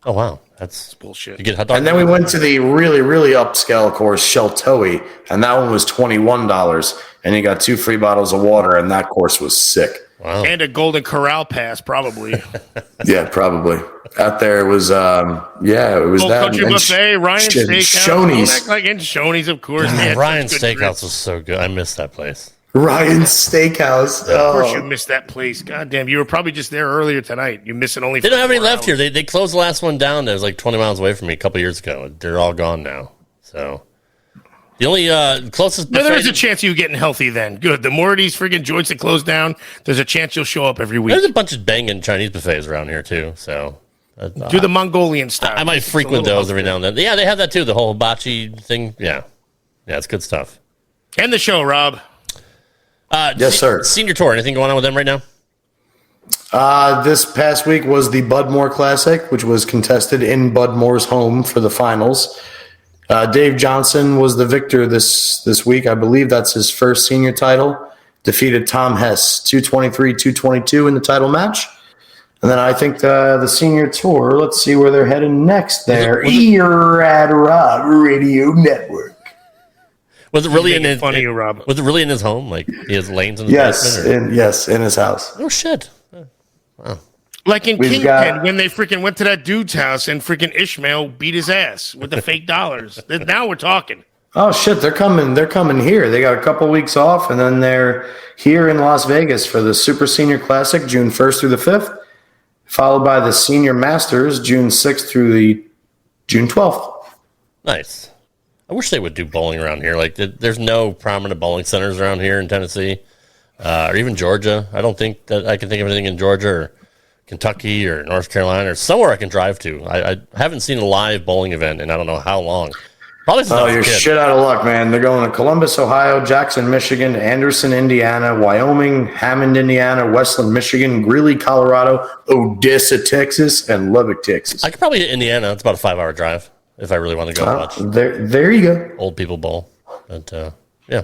Oh wow, that's bullshit. You get hot dog. And then we went to the really, really upscale course, Sheltoe, and that one was $21, and you got 2 free bottles of water, and that course was sick. Wow. And a Golden Corral pass, probably. Yeah, probably. Out there it was, it was Old that. Country Buffet, Ryan Steakhouse. Shoney's. Shoney's, of course. Ryan's Steakhouse was so good. I miss that place. Ryan's Steakhouse. Of course you missed that place. God damn, you were probably just there earlier tonight. You missed it only. They don't have any left here. They closed the last one down that was like 20 miles away from me a couple years ago. They're all gone now. So the only closest. There is a chance of you getting healthy then. Good. The more of these freaking joints that close down, there's a chance you'll show up every week. There's a bunch of banging Chinese buffets around here too. So do the Mongolian style. I might frequent those every now and then. Yeah, they have that too. The whole hibachi thing. Yeah, it's good stuff. End the show, Rob. Yes, sir. Senior Tour. Anything going on with them right now? This past week was the Budmore Classic, which was contested in Budmore's home for the finals. Dave Johnson was the victor this week. I believe that's his first senior title. Defeated Tom Hess, 223-222 in the title match. And then I think the senior tour, let's see where they're heading next there. Rad Rob Radio Network. Was it really in his? Funny, you, Rob. Was it really in his home? Like he has lanes in his Yes, basement? in his house. Oh shit! Like in We've Kingpin, got- when they freaking went to that dude's house and freaking Ishmael beat his ass with the fake dollars. Now we're talking. Oh shit, they're coming. They're coming here. They got a couple weeks off, and then they're here in Las Vegas for the Super Senior Classic, June 1st through the 5th, followed by the Senior Masters, June 6th through the June 12th. Nice. I wish they would do bowling around here. Like, there's no prominent bowling centers around here in Tennessee, or even Georgia. I don't think that I can think of anything in Georgia or Kentucky or North Carolina or somewhere I can drive to. I haven't seen a live bowling event in I don't know how long. Probably since I Oh, was a you're kid. shit out of luck, man. They're going to Columbus, Ohio, Jackson, Michigan, Anderson, Indiana, Wyoming, Hammond, Indiana, Westland, Michigan, Greeley, Colorado, Odessa, Texas, and Lubbock, Texas. I could probably hit Indiana. It's about a 5-hour drive if I really want to go watch There you go. old people bowl. But yeah,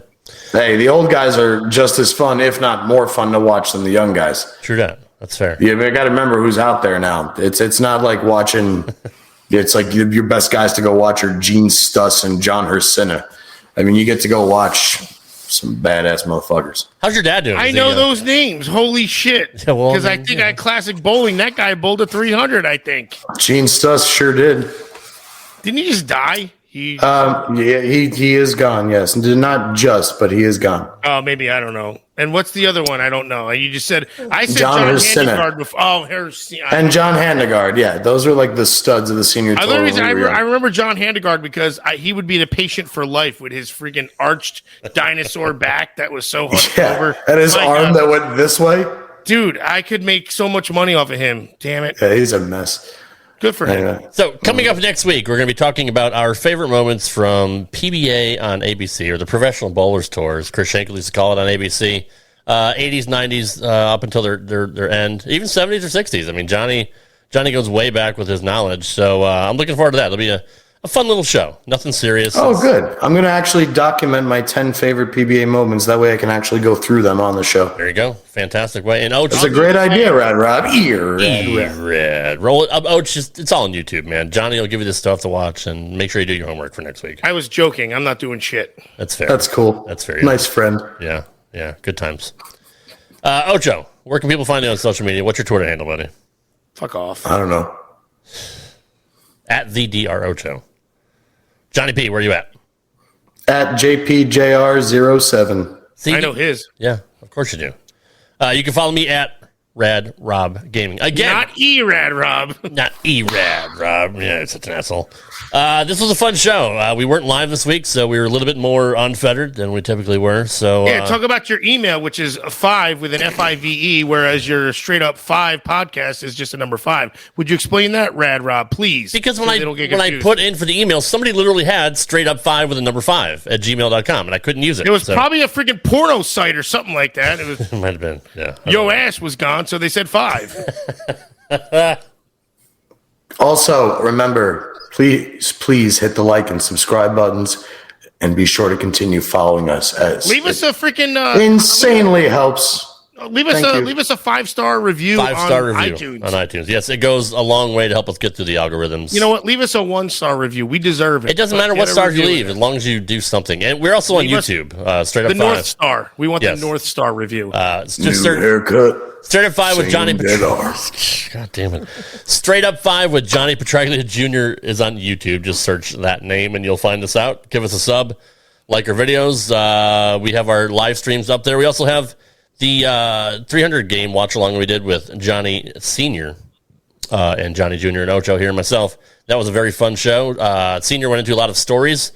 Hey, the old guys are just as fun, if not more fun, to watch than the young guys. true that. That's fair. Yeah, but I got to remember who's out there now. It's not like watching. It's like your best guys to go watch are Gene Stuss and John Hersina. I mean, you get to go watch some badass motherfuckers. How's your dad doing? I Is he, know those names. Holy shit. Yeah, well, Because I think I classic bowling. That guy bowled a 300, I think. Gene Stuss sure did. Didn't he just die? Yeah, he is gone. Yes, not just, but he is gone. Oh, maybe. I don't know. And what's the other one? I don't know. You just said, I said John John Hersina. Handegard before. Oh, Hersina. And John Handegard. Yeah, those are like the studs of the senior tour. The only reason when we were I young. remember John Handegard because he would be the patient for life with his freaking arched dinosaur back that was so hunched over. And his My arm God. that went this way. Dude, I could make so much money off of him. Damn it. Yeah, he's a mess. Good for him. Anyway. So coming up next week, we're going to be talking about our favorite moments from PBA on ABC, or the Professional Bowlers Tour, as Chris Schenkel used to call it on ABC. 80s, 90s, up until their end, even 70s or 60s. I mean, Johnny goes way back with his knowledge, so I'm looking forward to that. It'll be a fun little show. Nothing serious. Oh, good. I'm going to actually document my 10 favorite PBA moments. That way I can actually go through them on the show. There you go. Fantastic way. And Oach, It's a great idea, Rad Rob. Red. Roll it up, Oach. It's all on YouTube, man. Johnny will give you this stuff to watch, and make sure you do your homework for next week. I was joking. I'm not doing shit. That's fair. That's cool. That's fair. Nice friend. Yeah. Good times. Ocho, where can people find you on social media? What's your Twitter handle, buddy? Fuck off. I don't know. At the Dr. Ocho. Johnny P, where you at? At JPJR07. See, I know his. Yeah, of course you do. You can follow me at Rad Rob Gaming. Again, Not E-Rad, Rob. not E-Rad Rob. Yeah, it's such an asshole. This was a fun show. We weren't live this week, so we were a little bit more unfettered than we typically were. So Yeah, talk about your email, which is 5 with an FIVE, whereas your straight up 5 podcast is just a number 5. Would you explain that, Rad Rob, please? because So when they don't get I confused. put in for the email, somebody literally had straight up 5 with a number 5 at gmail.com, and I couldn't use it. It was so- probably a freaking porno site or something like that. It was It might have been. Yeah. Yo ass was gone, so they said 5. Also, remember, please hit the like and subscribe buttons and be sure to continue following us as Leave us a freaking insanely helps. leave us Thank a you. leave us a 5-star review 5-star on review iTunes. on iTunes. Yes, it goes a long way to help us get through the algorithms. You know what? Leave us a 1-star review. We deserve it. It doesn't But matter get what a stars you review. leave, as long as you do something. And we're also on Leave us YouTube, straight up The 5. North Star. We want Yes. the North Star review. Just New search haircut. Straight Up 5 with Johnny Same dead arm. God damn it. Straight Up 5 with Johnny Petraglia Jr. is on YouTube. Just search that name and you'll find us out. Give us a sub. Like our videos. We have our live streams up there. We also have the 300 game watch along we did with Johnny Sr. And Johnny Jr. and Ocho here and myself. That was a very fun show. Senior went into a lot of stories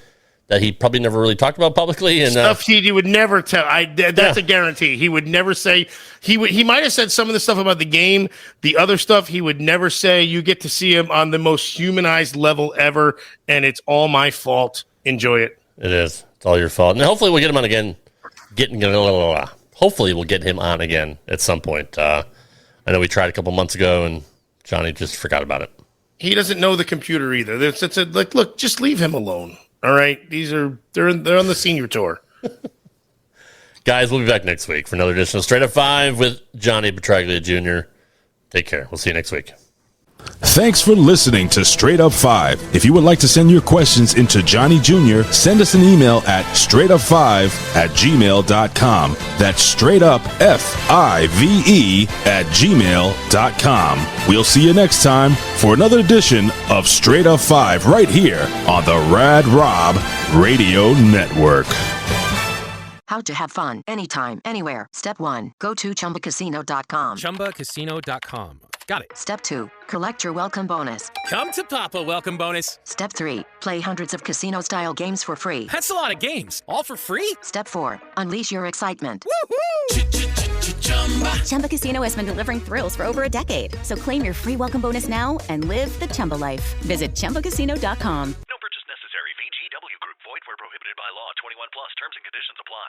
that he probably never really talked about publicly. And Stuff he would never tell. That's a guarantee. He would never say. He might have said some of the stuff about the game. The other stuff he would never say. You get to see him on the most humanized level ever, and it's all my fault. Enjoy it. it is. It's all your fault. And hopefully we'll get him on again. Hopefully we'll get him on again at some point. I know we tried a couple months ago, and Johnny just forgot about it. He doesn't know the computer either. It's like, look, just leave him alone. All right, they're on the senior tour. Guys, we'll be back next week for another edition of Straight Up 5 with Johnny Petraglia Jr. Take care. We'll see you next week. Thanks for listening to Straight Up 5. If you would like to send your questions into Johnny Jr., send us an email at straightup5@gmail.com. That's straight up FIVE@gmail.com. We'll see you next time for another edition of Straight Up 5 right here on the Rad Rob Radio Network. How to have fun anytime, anywhere. Step 1. Go to ChumbaCasino.com. ChumbaCasino.com. Got it. Step 2. Collect your welcome bonus. Come to Papa welcome bonus. Step 3. Play hundreds of casino-style games for free. That's a lot of games. All for free? Step 4. Unleash your excitement. Woohoo! Chumba Casino has been delivering thrills for over a decade. So claim your free welcome bonus now and live the Chumba life. Visit ChumbaCasino.com. No purchase necessary. VGW Group. Void where prohibited by law. 21 plus. Terms and conditions apply.